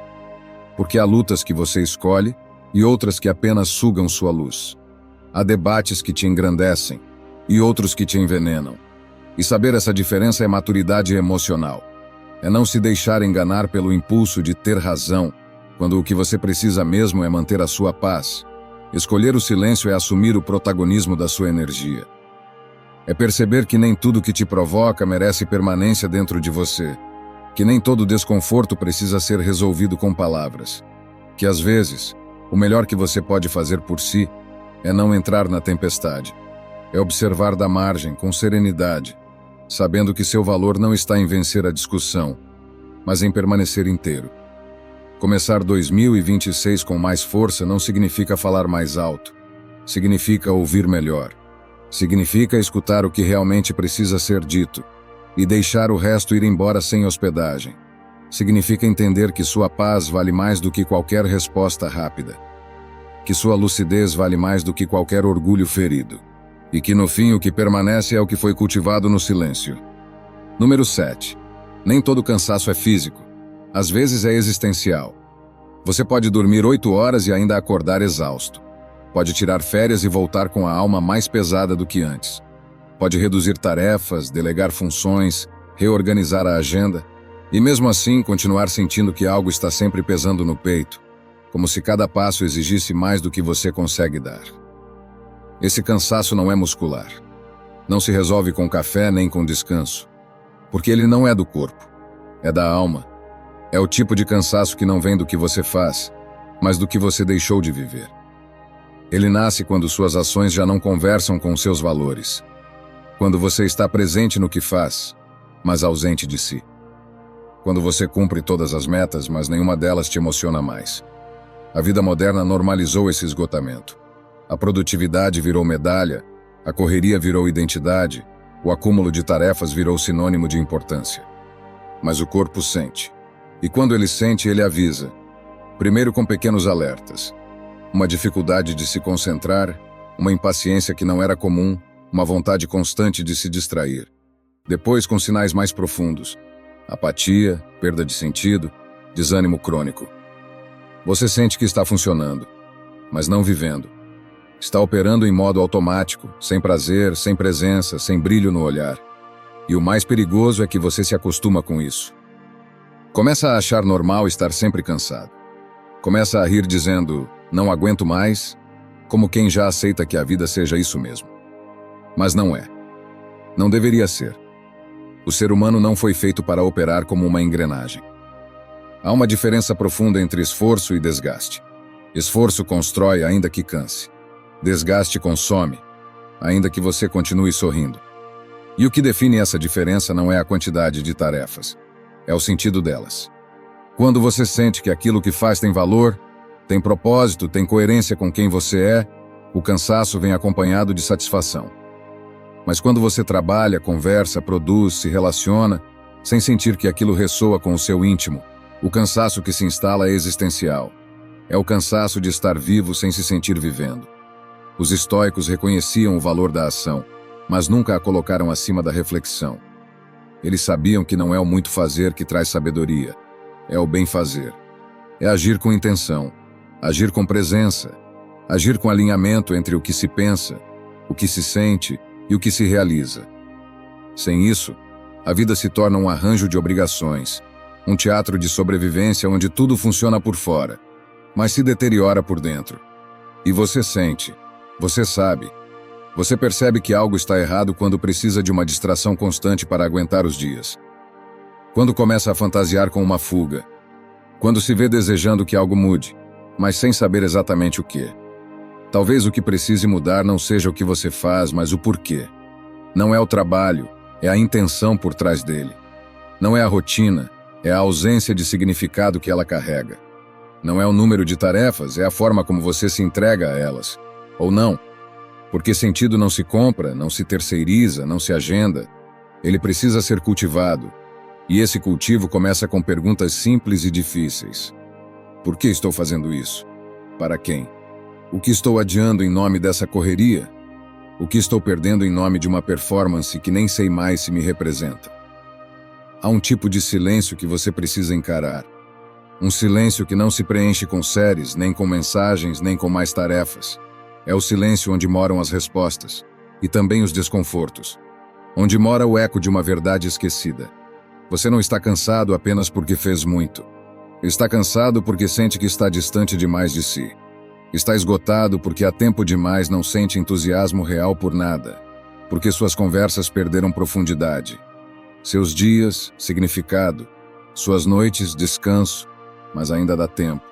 Porque há lutas que você escolhe e outras que apenas sugam sua luz. Há debates que te engrandecem e outros que te envenenam. E saber essa diferença é maturidade emocional. É não se deixar enganar pelo impulso de ter razão, quando o que você precisa mesmo é manter a sua paz. Escolher o silêncio é assumir o protagonismo da sua energia. É perceber que nem tudo que te provoca merece permanência dentro de você. Que nem todo desconforto precisa ser resolvido com palavras. Que às vezes, o melhor que você pode fazer por si é não entrar na tempestade. É observar da margem com serenidade, sabendo que seu valor não está em vencer a discussão, mas em permanecer inteiro. Começar 2026 com mais força não significa falar mais alto. Significa ouvir melhor. Significa escutar o que realmente precisa ser dito e deixar o resto ir embora sem hospedagem. Significa entender que sua paz vale mais do que qualquer resposta rápida. Que sua lucidez vale mais do que qualquer orgulho ferido. E que no fim o que permanece é o que foi cultivado no silêncio. Número 7. Nem todo cansaço é físico. Às vezes é existencial. Você pode dormir 8 horas e ainda acordar exausto. Pode tirar férias e voltar com a alma mais pesada do que antes. Pode reduzir tarefas, delegar funções, reorganizar a agenda e mesmo assim continuar sentindo que algo está sempre pesando no peito, como se cada passo exigisse mais do que você consegue dar. Esse cansaço não é muscular. Não se resolve com café nem com descanso. Porque ele não é do corpo. É da alma. É o tipo de cansaço que não vem do que você faz, mas do que você deixou de viver. Ele nasce quando suas ações já não conversam com seus valores. Quando você está presente no que faz, mas ausente de si. Quando você cumpre todas as metas, mas nenhuma delas te emociona mais. A vida moderna normalizou esse esgotamento. A produtividade virou medalha, a correria virou identidade, o acúmulo de tarefas virou sinônimo de importância. Mas o corpo sente. E quando ele sente, ele avisa. Primeiro com pequenos alertas. Uma dificuldade de se concentrar, uma impaciência que não era comum, uma vontade constante de se distrair. Depois com sinais mais profundos. Apatia, perda de sentido, desânimo crônico. Você sente que está funcionando, mas não vivendo. Está operando em modo automático, sem prazer, sem presença, sem brilho no olhar. E o mais perigoso é que você se acostuma com isso. Começa a achar normal estar sempre cansado. Começa a rir dizendo, não aguento mais, como quem já aceita que a vida seja isso mesmo. Mas não é. Não deveria ser. O ser humano não foi feito para operar como uma engrenagem. Há uma diferença profunda entre esforço e desgaste. Esforço constrói ainda que canse. Desgaste consome, ainda que você continue sorrindo. E o que define essa diferença não é a quantidade de tarefas, é o sentido delas. Quando você sente que aquilo que faz tem valor, tem propósito, tem coerência com quem você é, o cansaço vem acompanhado de satisfação. Mas quando você trabalha, conversa, produz, se relaciona, sem sentir que aquilo ressoa com o seu íntimo, o cansaço que se instala é existencial. É o cansaço de estar vivo sem se sentir vivendo. Os estoicos reconheciam o valor da ação, mas nunca a colocaram acima da reflexão. Eles sabiam que não é o muito fazer que traz sabedoria, é o bem fazer. É agir com intenção, agir com presença, agir com alinhamento entre o que se pensa, o que se sente e o que se realiza. Sem isso, a vida se torna um arranjo de obrigações, um teatro de sobrevivência onde tudo funciona por fora, mas se deteriora por dentro. E você sente, você sabe, você percebe que algo está errado quando precisa de uma distração constante para aguentar os dias. Quando começa a fantasiar com uma fuga. Quando se vê desejando que algo mude, mas sem saber exatamente o que. Talvez o que precise mudar não seja o que você faz, mas o porquê. Não é o trabalho, é a intenção por trás dele. Não é a rotina, é a ausência de significado que ela carrega. Não é o número de tarefas, é a forma como você se entrega a elas. Ou não. Porque sentido não se compra, não se terceiriza, não se agenda. Ele precisa ser cultivado. E esse cultivo começa com perguntas simples e difíceis. Por que estou fazendo isso? Para quem? O que estou adiando em nome dessa correria? O que estou perdendo em nome de uma performance que nem sei mais se me representa? Há um tipo de silêncio que você precisa encarar. Um silêncio que não se preenche com séries, nem com mensagens, nem com mais tarefas. É o silêncio onde moram as respostas, e também os desconfortos. Onde mora o eco de uma verdade esquecida. Você não está cansado apenas porque fez muito. Está cansado porque sente que está distante demais de si. Está esgotado porque há tempo demais não sente entusiasmo real por nada. Porque suas conversas perderam profundidade. Seus dias, significado. Suas noites, descanso. Mas ainda dá tempo.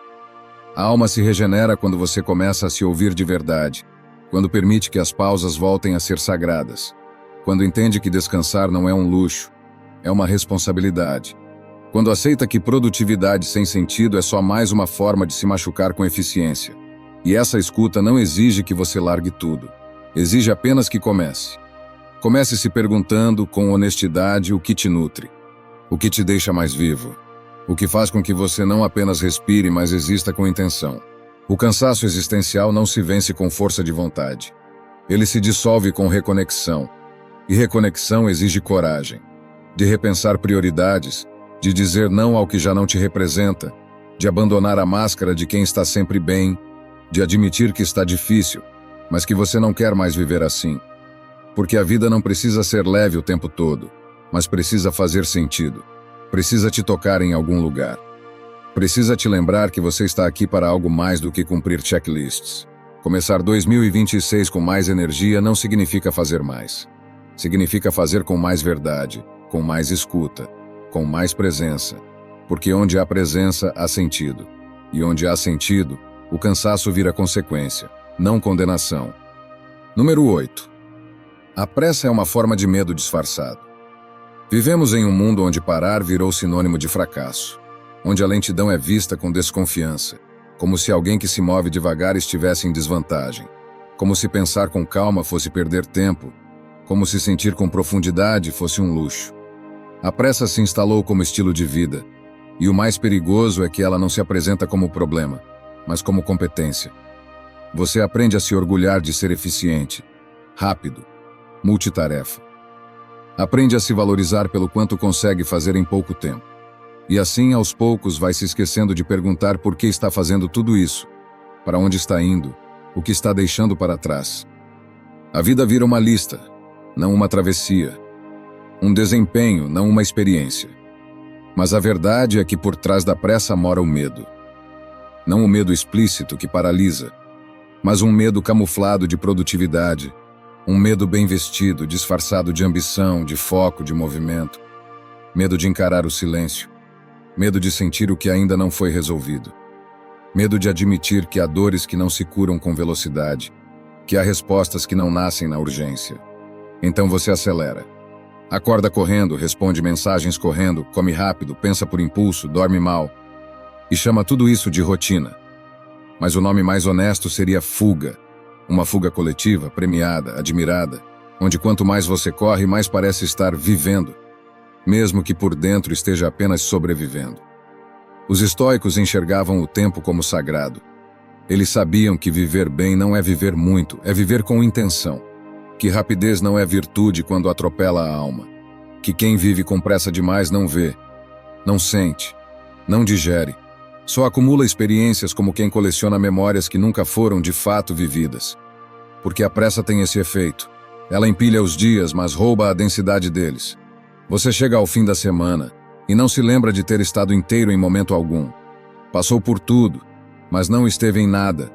A alma se regenera quando você começa a se ouvir de verdade. Quando permite que as pausas voltem a ser sagradas. Quando entende que descansar não é um luxo. É uma responsabilidade. Quando aceita que produtividade sem sentido é só mais uma forma de se machucar com eficiência. E essa escuta não exige que você largue tudo. Exige apenas que comece. Comece se perguntando com honestidade o que te nutre. O que te deixa mais vivo. O que faz com que você não apenas respire, mas exista com intenção. O cansaço existencial não se vence com força de vontade. Ele se dissolve com reconexão. E reconexão exige coragem. De repensar prioridades, de dizer não ao que já não te representa, de abandonar a máscara de quem está sempre bem, de admitir que está difícil, mas que você não quer mais viver assim. Porque a vida não precisa ser leve o tempo todo, mas precisa fazer sentido. Precisa te tocar em algum lugar. Precisa te lembrar que você está aqui para algo mais do que cumprir checklists. Começar 2026 com mais energia não significa fazer mais. Significa fazer com mais verdade, com mais escuta, com mais presença. Porque onde há presença, há sentido. E onde há sentido, o cansaço vira consequência, não condenação. Número 8. A pressa é uma forma de medo disfarçado. Vivemos em um mundo onde parar virou sinônimo de fracasso. Onde a lentidão é vista com desconfiança. Como se alguém que se move devagar estivesse em desvantagem. Como se pensar com calma fosse perder tempo. Como se sentir com profundidade fosse um luxo. A pressa se instalou como estilo de vida, e o mais perigoso é que ela não se apresenta como problema, mas como competência. Você aprende a se orgulhar de ser eficiente, rápido, multitarefa. Aprende a se valorizar pelo quanto consegue fazer em pouco tempo. E assim, aos poucos, vai se esquecendo de perguntar por que está fazendo tudo isso, para onde está indo, o que está deixando para trás. A vida vira uma lista, não uma travessia. Um desempenho, não uma experiência. Mas a verdade é que por trás da pressa mora o medo. Não o medo explícito que paralisa, mas um medo camuflado de produtividade, um medo bem vestido, disfarçado de ambição, de foco, de movimento. Medo de encarar o silêncio. Medo de sentir o que ainda não foi resolvido. Medo de admitir que há dores que não se curam com velocidade, que há respostas que não nascem na urgência. Então você acelera. Acorda correndo, responde mensagens correndo, come rápido, pensa por impulso, dorme mal. E chama tudo isso de rotina. Mas o nome mais honesto seria fuga. Uma fuga coletiva, premiada, admirada, onde quanto mais você corre, mais parece estar vivendo, mesmo que por dentro esteja apenas sobrevivendo. Os estoicos enxergavam o tempo como sagrado. Eles sabiam que viver bem não é viver muito, é viver com intenção. Que rapidez não é virtude quando atropela a alma. Que quem vive com pressa demais não vê, não sente, não digere. Só acumula experiências como quem coleciona memórias que nunca foram de fato vividas. Porque a pressa tem esse efeito. Ela empilha os dias, mas rouba a densidade deles. Você chega ao fim da semana e não se lembra de ter estado inteiro em momento algum. Passou por tudo, mas não esteve em nada.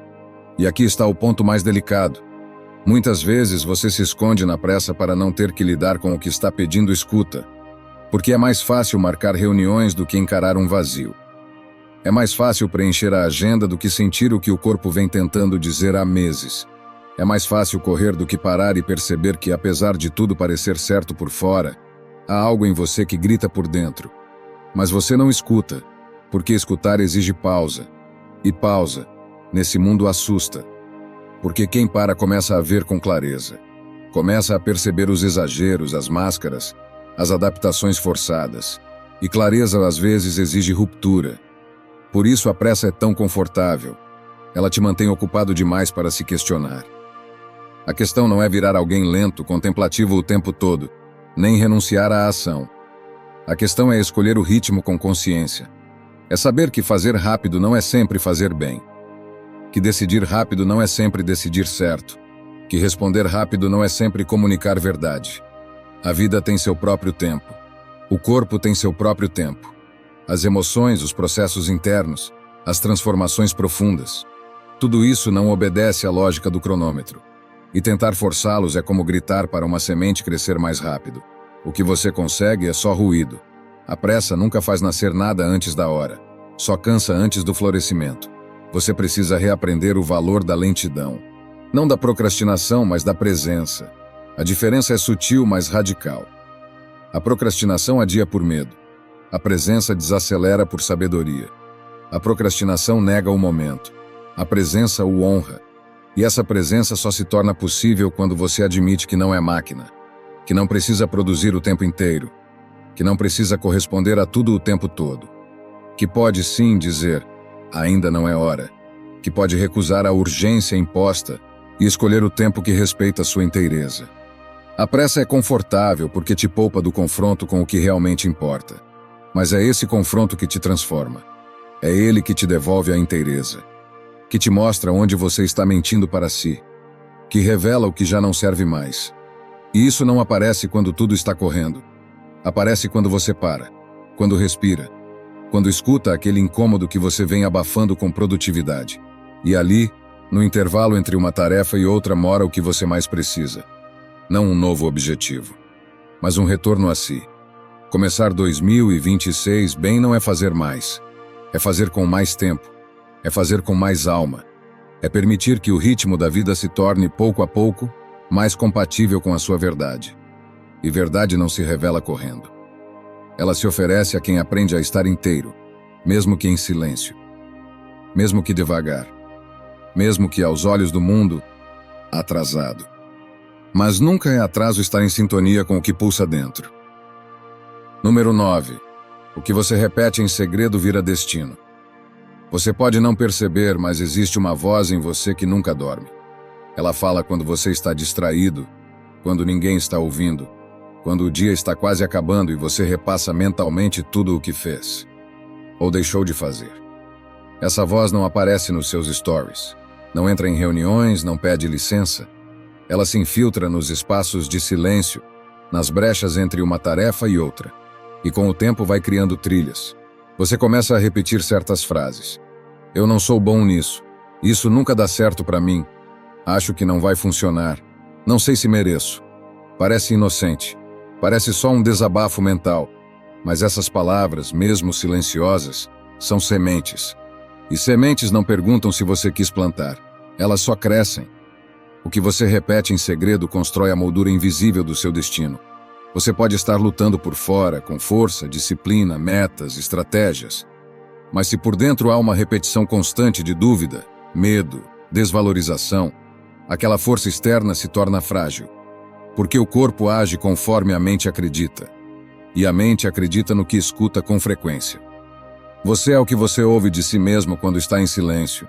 E aqui está o ponto mais delicado. Muitas vezes você se esconde na pressa para não ter que lidar com o que está pedindo escuta. Porque é mais fácil marcar reuniões do que encarar um vazio. É mais fácil preencher a agenda do que sentir o que o corpo vem tentando dizer há meses. É mais fácil correr do que parar e perceber que, apesar de tudo parecer certo por fora, há algo em você que grita por dentro. Mas você não escuta, porque escutar exige pausa. E pausa, nesse mundo, assusta. Porque quem para começa a ver com clareza. Começa a perceber os exageros, as máscaras, as adaptações forçadas. E clareza, às vezes, exige ruptura. Por isso a pressa é tão confortável. Ela te mantém ocupado demais para se questionar. A questão não é virar alguém lento, contemplativo o tempo todo, nem renunciar à ação. A questão é escolher o ritmo com consciência. É saber que fazer rápido não é sempre fazer bem. Que decidir rápido não é sempre decidir certo. Que responder rápido não é sempre comunicar verdade. A vida tem seu próprio tempo. O corpo tem seu próprio tempo. As emoções, os processos internos, as transformações profundas. Tudo isso não obedece à lógica do cronômetro. E tentar forçá-los é como gritar para uma semente crescer mais rápido. O que você consegue é só ruído. A pressa nunca faz nascer nada antes da hora. Só cansa antes do florescimento. Você precisa reaprender o valor da lentidão. Não da procrastinação, mas da presença. A diferença é sutil, mas radical. A procrastinação adia por medo. A presença desacelera por sabedoria. A procrastinação nega o momento. A presença o honra. E essa presença só se torna possível quando você admite que não é máquina, que não precisa produzir o tempo inteiro, que não precisa corresponder a tudo o tempo todo, que pode sim dizer, ainda não é hora, que pode recusar a urgência imposta e escolher o tempo que respeita sua inteireza. A pressa é confortável porque te poupa do confronto com o que realmente importa, mas é esse confronto que te transforma. É ele que te devolve a inteireza. Que te mostra onde você está mentindo para si, que revela o que já não serve mais. E isso não aparece quando tudo está correndo. Aparece quando você para, quando respira, quando escuta aquele incômodo que você vem abafando com produtividade. E ali, no intervalo entre uma tarefa e outra, mora o que você mais precisa. Não um novo objetivo, mas um retorno a si. Começar 2026 bem não é fazer mais, é fazer com mais tempo. É fazer com mais alma. É permitir que o ritmo da vida se torne, pouco a pouco, mais compatível com a sua verdade. E verdade não se revela correndo. Ela se oferece a quem aprende a estar inteiro, mesmo que em silêncio. Mesmo que devagar. Mesmo que, aos olhos do mundo, atrasado. Mas nunca é atraso estar em sintonia com o que pulsa dentro. Número 9. O que você repete em segredo vira destino. Você pode não perceber, mas existe uma voz em você que nunca dorme. Ela fala quando você está distraído, quando ninguém está ouvindo, quando o dia está quase acabando e você repassa mentalmente tudo o que fez, ou deixou de fazer. Essa voz não aparece nos seus stories, não entra em reuniões, não pede licença. Ela se infiltra nos espaços de silêncio, nas brechas entre uma tarefa e outra, e com o tempo vai criando trilhas. Você começa a repetir certas frases. Eu não sou bom nisso. Isso nunca dá certo para mim. Acho que não vai funcionar. Não sei se mereço. Parece inocente. Parece só um desabafo mental. Mas essas palavras, mesmo silenciosas, são sementes. E sementes não perguntam se você quis plantar. Elas só crescem. O que você repete em segredo constrói a moldura invisível do seu destino. Você pode estar lutando por fora, com força, disciplina, metas, estratégias. Mas se por dentro há uma repetição constante de dúvida, medo, desvalorização, aquela força externa se torna frágil. Porque o corpo age conforme a mente acredita. E a mente acredita no que escuta com frequência. Você é o que você ouve de si mesmo quando está em silêncio.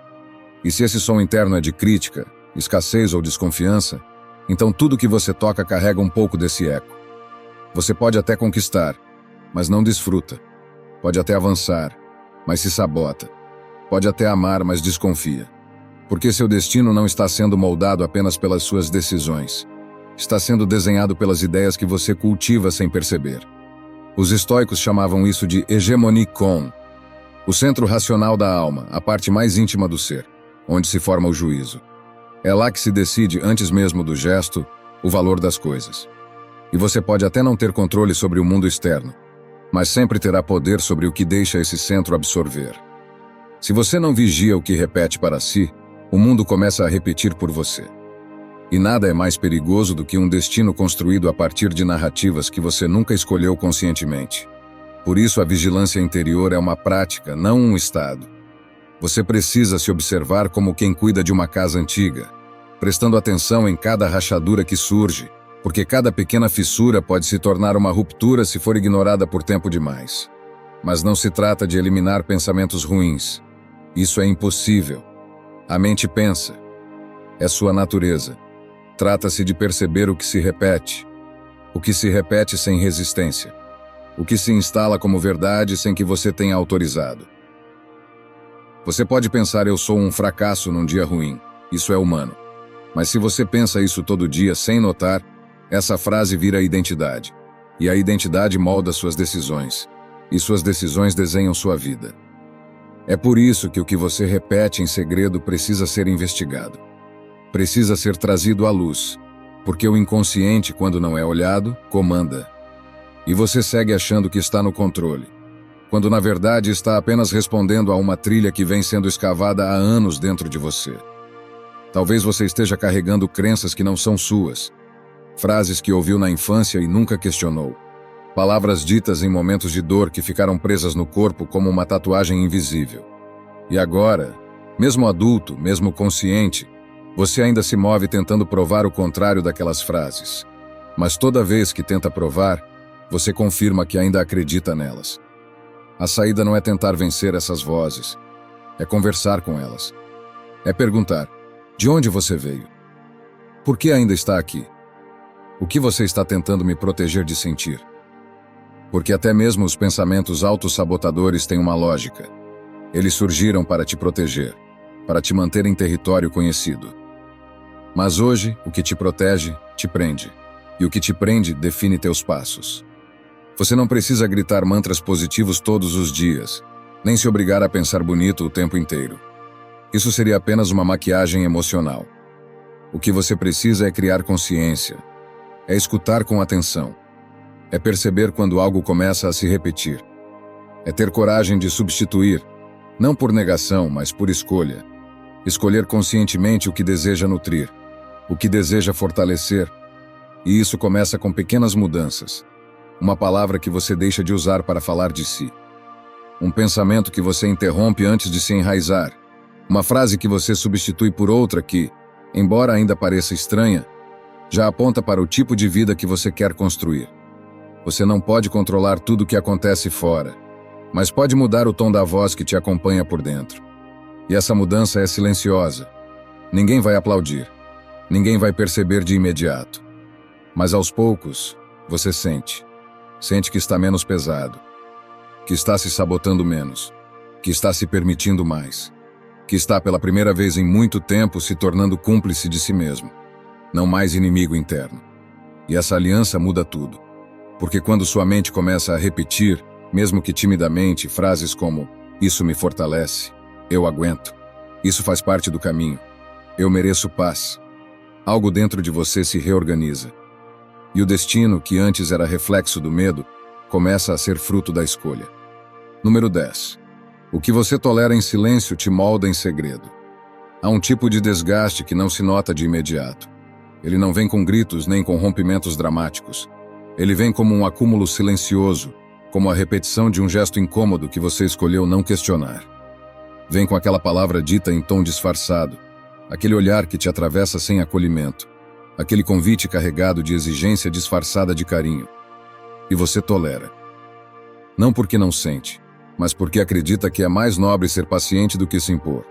E se esse som interno é de crítica, escassez ou desconfiança, então tudo que você toca carrega um pouco desse eco. Você pode até conquistar, mas não desfruta. Pode até avançar, mas se sabota. Pode até amar, mas desconfia. Porque seu destino não está sendo moldado apenas pelas suas decisões. Está sendo desenhado pelas ideias que você cultiva sem perceber. Os estoicos chamavam isso de hegemonikon, o centro racional da alma, a parte mais íntima do ser, onde se forma o juízo. É lá que se decide, antes mesmo do gesto, o valor das coisas. E você pode até não ter controle sobre o mundo externo, mas sempre terá poder sobre o que deixa esse centro absorver. Se você não vigia o que repete para si, o mundo começa a repetir por você. E nada é mais perigoso do que um destino construído a partir de narrativas que você nunca escolheu conscientemente. Por isso, a vigilância interior é uma prática, não um estado. Você precisa se observar como quem cuida de uma casa antiga, prestando atenção em cada rachadura que surge, porque cada pequena fissura pode se tornar uma ruptura se for ignorada por tempo demais. Mas não se trata de eliminar pensamentos ruins. Isso é impossível. A mente pensa. É sua natureza. Trata-se de perceber o que se repete sem resistência, o que se instala como verdade sem que você tenha autorizado. Você pode pensar: eu sou um fracasso num dia ruim. Isso é humano. Mas se você pensa isso todo dia sem notar, essa frase vira identidade. E a identidade molda suas decisões. E suas decisões desenham sua vida. É por isso que o que você repete em segredo precisa ser investigado. Precisa ser trazido à luz. Porque o inconsciente, quando não é olhado, comanda. E você segue achando que está no controle, quando na verdade está apenas respondendo a uma trilha que vem sendo escavada há anos dentro de você. Talvez você esteja carregando crenças que não são suas, frases que ouviu na infância e nunca questionou, palavras ditas em momentos de dor que ficaram presas no corpo como uma tatuagem invisível. E agora, mesmo adulto, mesmo consciente, você ainda se move tentando provar o contrário daquelas frases. Mas toda vez que tenta provar, você confirma que ainda acredita nelas. A saída não é tentar vencer essas vozes, é conversar com elas. É perguntar: de onde você veio? Por que ainda está aqui? O que você está tentando me proteger de sentir? Porque até mesmo os pensamentos autossabotadores têm uma lógica. Eles surgiram para te proteger, para te manter em território conhecido. Mas hoje, o que te protege, te prende. E o que te prende define teus passos. Você não precisa gritar mantras positivos todos os dias, nem se obrigar a pensar bonito o tempo inteiro. Isso seria apenas uma maquiagem emocional. O que você precisa é criar consciência, é escutar com atenção, é perceber quando algo começa a se repetir, é ter coragem de substituir, não por negação, mas por escolha. Escolher conscientemente o que deseja nutrir, o que deseja fortalecer. E isso começa com pequenas mudanças. Uma palavra que você deixa de usar para falar de si. Um pensamento que você interrompe antes de se enraizar. Uma frase que você substitui por outra que, embora ainda pareça estranha, já aponta para o tipo de vida que você quer construir. Você não pode controlar tudo o que acontece fora, mas pode mudar o tom da voz que te acompanha por dentro. E essa mudança é silenciosa. Ninguém vai aplaudir. Ninguém vai perceber de imediato. Mas aos poucos, você sente. Sente que está menos pesado, que está se sabotando menos, que está se permitindo mais, que está pela primeira vez em muito tempo se tornando cúmplice de si mesmo, não mais inimigo interno. E essa aliança muda tudo, porque quando sua mente começa a repetir, mesmo que timidamente, frases como "isso me fortalece", "eu aguento", "isso faz parte do caminho", "eu mereço paz", algo dentro de você se reorganiza. E o destino, que antes era reflexo do medo, começa a ser fruto da escolha. Número 10. O que você tolera em silêncio te molda em segredo. Há um tipo de desgaste que não se nota de imediato. Ele não vem com gritos nem com rompimentos dramáticos. Ele vem como um acúmulo silencioso, como a repetição de um gesto incômodo que você escolheu não questionar. Vem com aquela palavra dita em tom disfarçado, aquele olhar que te atravessa sem acolhimento, aquele convite carregado de exigência disfarçada de carinho. E você tolera. Não porque não sente, mas porque acredita que é mais nobre ser paciente do que se impor.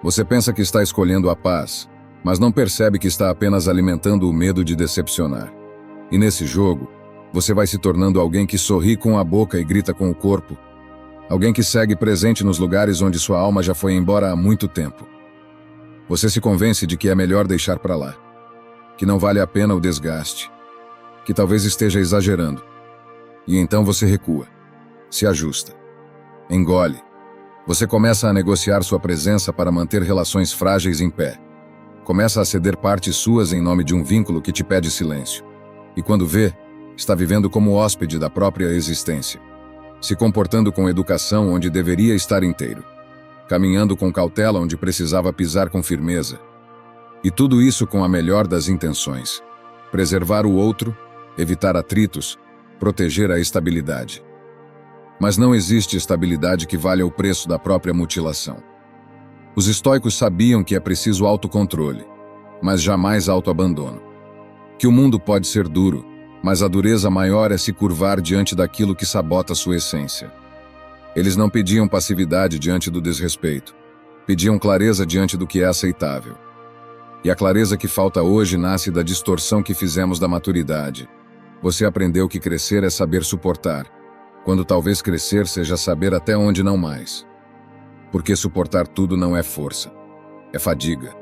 Você pensa que está escolhendo a paz, mas não percebe que está apenas alimentando o medo de decepcionar. E nesse jogo, você vai se tornando alguém que sorri com a boca e grita com o corpo. Alguém que segue presente nos lugares onde sua alma já foi embora há muito tempo. Você se convence de que é melhor deixar para lá, que não vale a pena o desgaste, que talvez esteja exagerando. E então você recua, se ajusta, engole. Você começa a negociar sua presença para manter relações frágeis em pé. Começa a ceder partes suas em nome de um vínculo que te pede silêncio. E quando vê, está vivendo como hóspede da própria existência. Se comportando com educação onde deveria estar inteiro. Caminhando com cautela onde precisava pisar com firmeza. E tudo isso com a melhor das intenções. Preservar o outro, evitar atritos, proteger a estabilidade. Mas não existe estabilidade que valha o preço da própria mutilação. Os estoicos sabiam que é preciso autocontrole, mas jamais autoabandono. Que o mundo pode ser duro, mas a dureza maior é se curvar diante daquilo que sabota sua essência. Eles não pediam passividade diante do desrespeito. Pediam clareza diante do que é aceitável. E a clareza que falta hoje nasce da distorção que fizemos da maturidade. Você aprendeu que crescer é saber suportar, quando talvez crescer seja saber até onde não mais. Porque suportar tudo não é força, é fadiga.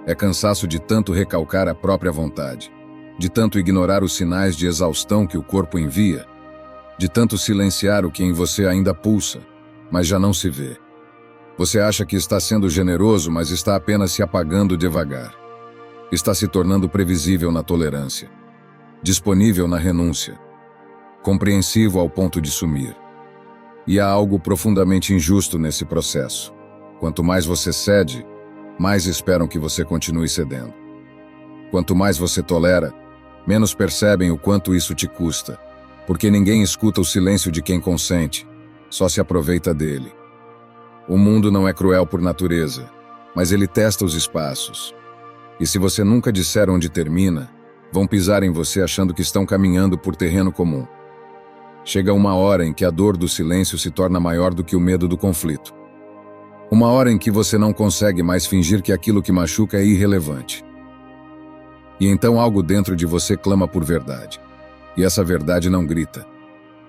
É cansaço de tanto recalcar a própria vontade, de tanto ignorar os sinais de exaustão que o corpo envia, de tanto silenciar o que em você ainda pulsa, mas já não se vê. Você acha que está sendo generoso, mas está apenas se apagando devagar. Está se tornando previsível na tolerância, disponível na renúncia, compreensivo ao ponto de sumir. E há algo profundamente injusto nesse processo. Quanto mais você cede, mais esperam que você continue cedendo. Quanto mais você tolera, menos percebem o quanto isso te custa, porque ninguém escuta o silêncio de quem consente, só se aproveita dele. O mundo não é cruel por natureza, mas ele testa os espaços. E se você nunca disser onde termina, vão pisar em você achando que estão caminhando por terreno comum. Chega uma hora em que a dor do silêncio se torna maior do que o medo do conflito. Uma hora em que você não consegue mais fingir que aquilo que machuca é irrelevante. E então algo dentro de você clama por verdade. E essa verdade não grita.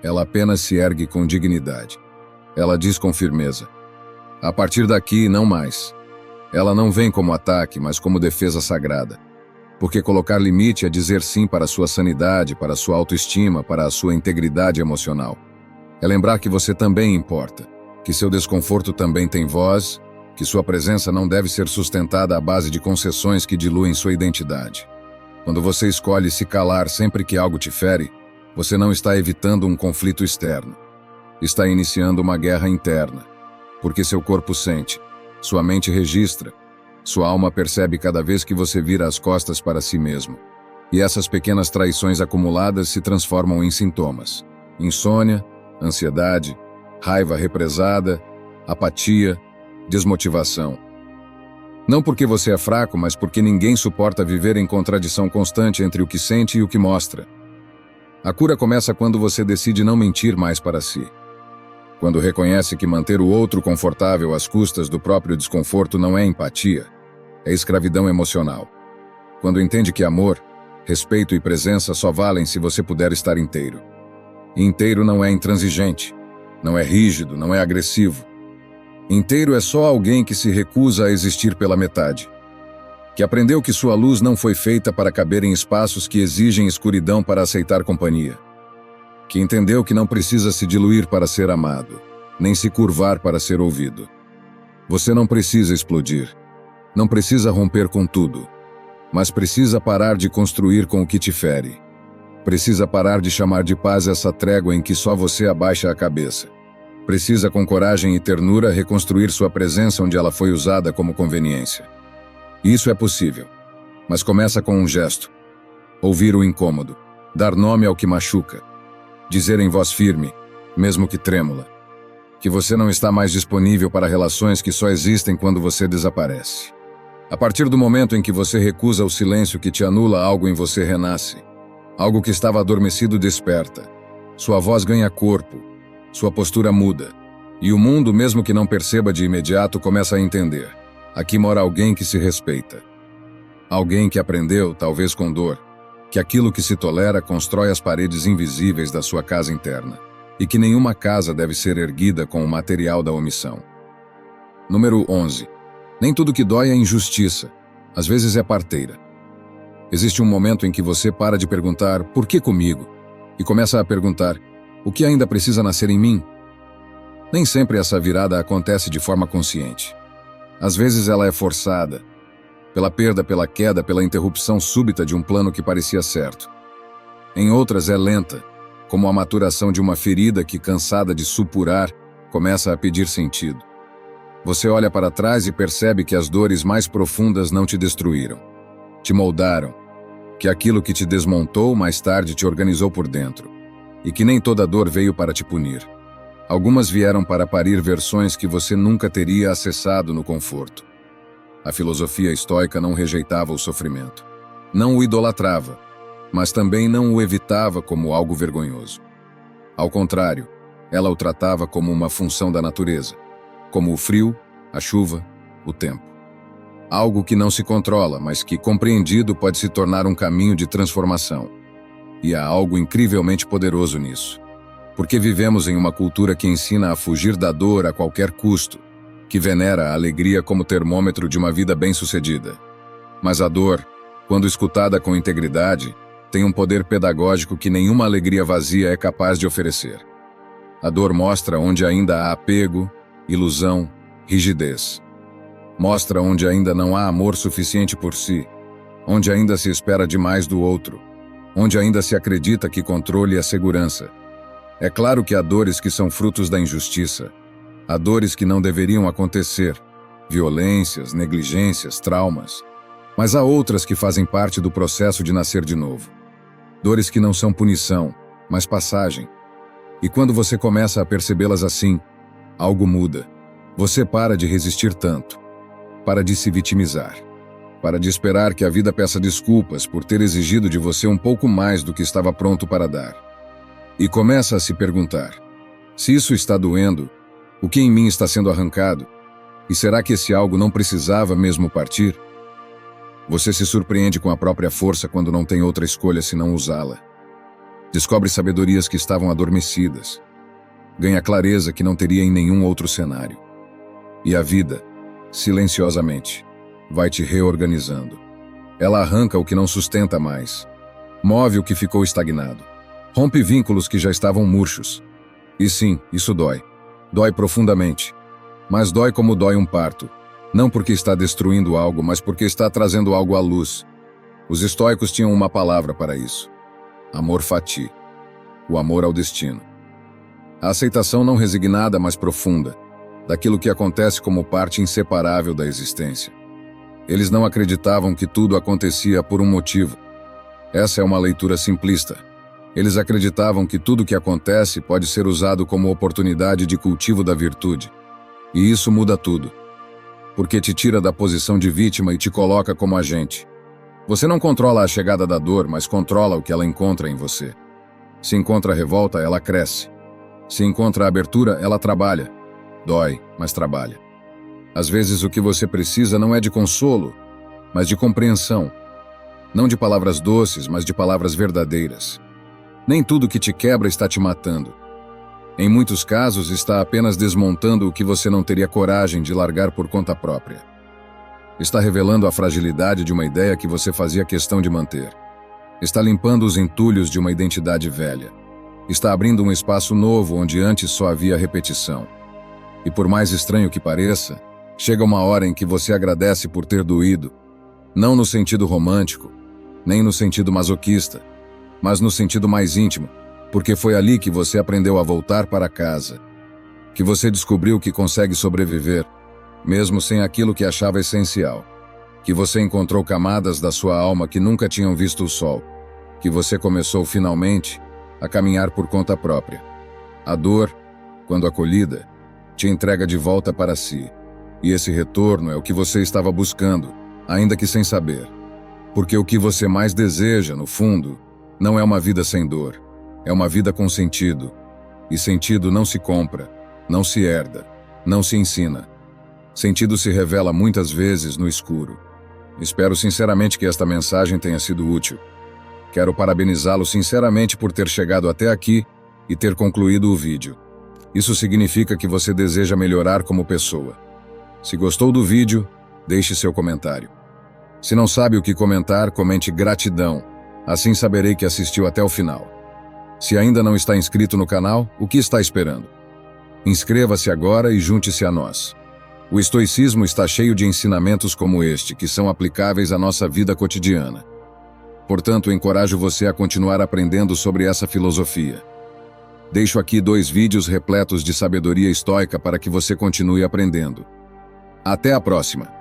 Ela apenas se ergue com dignidade. Ela diz com firmeza: a partir daqui, não mais. Ela não vem como ataque, mas como defesa sagrada. Porque colocar limite é dizer sim para a sua sanidade, para a sua autoestima, para a sua integridade emocional. É lembrar que você também importa, que seu desconforto também tem voz, que sua presença não deve ser sustentada à base de concessões que diluem sua identidade. Quando você escolhe se calar sempre que algo te fere, você não está evitando um conflito externo. Está iniciando uma guerra interna. Porque seu corpo sente, sua mente registra, sua alma percebe cada vez que você vira as costas para si mesmo. E essas pequenas traições acumuladas se transformam em sintomas. Insônia, ansiedade, raiva represada, apatia, desmotivação. Não porque você é fraco, mas porque ninguém suporta viver em contradição constante entre o que sente e o que mostra. A cura começa quando você decide não mentir mais para si. Quando reconhece que manter o outro confortável às custas do próprio desconforto não é empatia, é escravidão emocional. Quando entende que amor, respeito e presença só valem se você puder estar inteiro. E inteiro não é intransigente, não é rígido, não é agressivo. Inteiro é só alguém que se recusa a existir pela metade. Que aprendeu que sua luz não foi feita para caber em espaços que exigem escuridão para aceitar companhia. Que entendeu que não precisa se diluir para ser amado, nem se curvar para ser ouvido. Você não precisa explodir. Não precisa romper com tudo. Mas precisa parar de construir com o que te fere. Precisa parar de chamar de paz essa trégua em que só você abaixa a cabeça. Precisa, com coragem e ternura, reconstruir sua presença onde ela foi usada como conveniência. Isso é possível. Mas começa com um gesto. Ouvir o incômodo. Dar nome ao que machuca. Dizer em voz firme, mesmo que trêmula, que você não está mais disponível para relações que só existem quando você desaparece. A partir do momento em que você recusa o silêncio que te anula, algo em você renasce. Algo que estava adormecido desperta. Sua voz ganha corpo. Sua postura muda. E o mundo, mesmo que não perceba de imediato, começa a entender. Aqui mora alguém que se respeita. Alguém que aprendeu, talvez com dor, que aquilo que se tolera constrói as paredes invisíveis da sua casa interna, e que nenhuma casa deve ser erguida com o material da omissão. Número 11. Nem tudo que dói é injustiça. Às vezes é parteira. Existe um momento em que você para de perguntar "por que comigo?" e começa a perguntar "o que ainda precisa nascer em mim?" Nem sempre essa virada acontece de forma consciente. Às vezes ela é forçada, pela perda, pela queda, pela interrupção súbita de um plano que parecia certo. Em outras é lenta, como a maturação de uma ferida que, cansada de supurar, começa a pedir sentido. Você olha para trás e percebe que as dores mais profundas não te destruíram, te moldaram, que aquilo que te desmontou mais tarde te organizou por dentro, e que nem toda dor veio para te punir. Algumas vieram para parir versões que você nunca teria acessado no conforto. A filosofia estoica não rejeitava o sofrimento. Não o idolatrava, mas também não o evitava como algo vergonhoso. Ao contrário, ela o tratava como uma função da natureza, como o frio, a chuva, o tempo. Algo que não se controla, mas que, compreendido, pode se tornar um caminho de transformação. E há algo incrivelmente poderoso nisso. Porque vivemos em uma cultura que ensina a fugir da dor a qualquer custo, que venera a alegria como termômetro de uma vida bem-sucedida. Mas a dor, quando escutada com integridade, tem um poder pedagógico que nenhuma alegria vazia é capaz de oferecer. A dor mostra onde ainda há apego, ilusão, rigidez. Mostra onde ainda não há amor suficiente por si, onde ainda se espera demais do outro, onde ainda se acredita que controle é segurança. É claro que há dores que são frutos da injustiça. Há dores que não deveriam acontecer, violências, negligências, traumas. Mas há outras que fazem parte do processo de nascer de novo. Dores que não são punição, mas passagem. E quando você começa a percebê-las assim, algo muda. Você para de resistir tanto, para de se vitimizar, para de esperar que a vida peça desculpas por ter exigido de você um pouco mais do que estava pronto para dar. E começa a se perguntar: se isso está doendo, o que em mim está sendo arrancado? E será que esse algo não precisava mesmo partir? Você se surpreende com a própria força quando não tem outra escolha senão usá-la. Descobre sabedorias que estavam adormecidas. Ganha clareza que não teria em nenhum outro cenário. E a vida, silenciosamente, vai te reorganizando. Ela arranca o que não sustenta mais. Move o que ficou estagnado. Rompe vínculos que já estavam murchos. E sim, isso dói. Dói profundamente. Mas dói como dói um parto. Não porque está destruindo algo, mas porque está trazendo algo à luz. Os estoicos tinham uma palavra para isso: amor fati. O amor ao destino. A aceitação não resignada, mas profunda, daquilo que acontece como parte inseparável da existência. Eles não acreditavam que tudo acontecia por um motivo. Essa é uma leitura simplista. Eles acreditavam que tudo que acontece pode ser usado como oportunidade de cultivo da virtude. E isso muda tudo. Porque te tira da posição de vítima e te coloca como agente. Você não controla a chegada da dor, mas controla o que ela encontra em você. Se encontra revolta, ela cresce. Se encontra abertura, ela trabalha. Dói, mas trabalha. Às vezes o que você precisa não é de consolo, mas de compreensão. Não de palavras doces, mas de palavras verdadeiras. Nem tudo que te quebra está te matando. Em muitos casos, está apenas desmontando o que você não teria coragem de largar por conta própria. Está revelando a fragilidade de uma ideia que você fazia questão de manter. Está limpando os entulhos de uma identidade velha. Está abrindo um espaço novo onde antes só havia repetição. E por mais estranho que pareça, chega uma hora em que você agradece por ter doído, não no sentido romântico, nem no sentido masoquista, mas no sentido mais íntimo, porque foi ali que você aprendeu a voltar para casa, que você descobriu que consegue sobreviver, mesmo sem aquilo que achava essencial, que você encontrou camadas da sua alma que nunca tinham visto o sol, que você começou finalmente a caminhar por conta própria. A dor, quando acolhida, te entrega de volta para si, e esse retorno é o que você estava buscando, ainda que sem saber, porque o que você mais deseja, no fundo, não é uma vida sem dor, é uma vida com sentido. E sentido não se compra, Não se herda, não se ensina. Sentido se revela muitas vezes no escuro. Espero sinceramente que esta mensagem tenha sido útil. Quero parabenizá-lo sinceramente por ter chegado até aqui e ter concluído o vídeo. Isso significa que você deseja melhorar como pessoa. Se gostou do vídeo, deixe seu comentário. Se não sabe o que comentar, comente gratidão. Assim saberei que assistiu até o final. Se ainda não está inscrito no canal, o que está esperando? Inscreva-se agora e junte-se a nós. O estoicismo está cheio de ensinamentos como este, que são aplicáveis à nossa vida cotidiana. Portanto, encorajo você a continuar aprendendo sobre essa filosofia. Deixo aqui 2 vídeos repletos de sabedoria estoica para que você continue aprendendo. Até a próxima!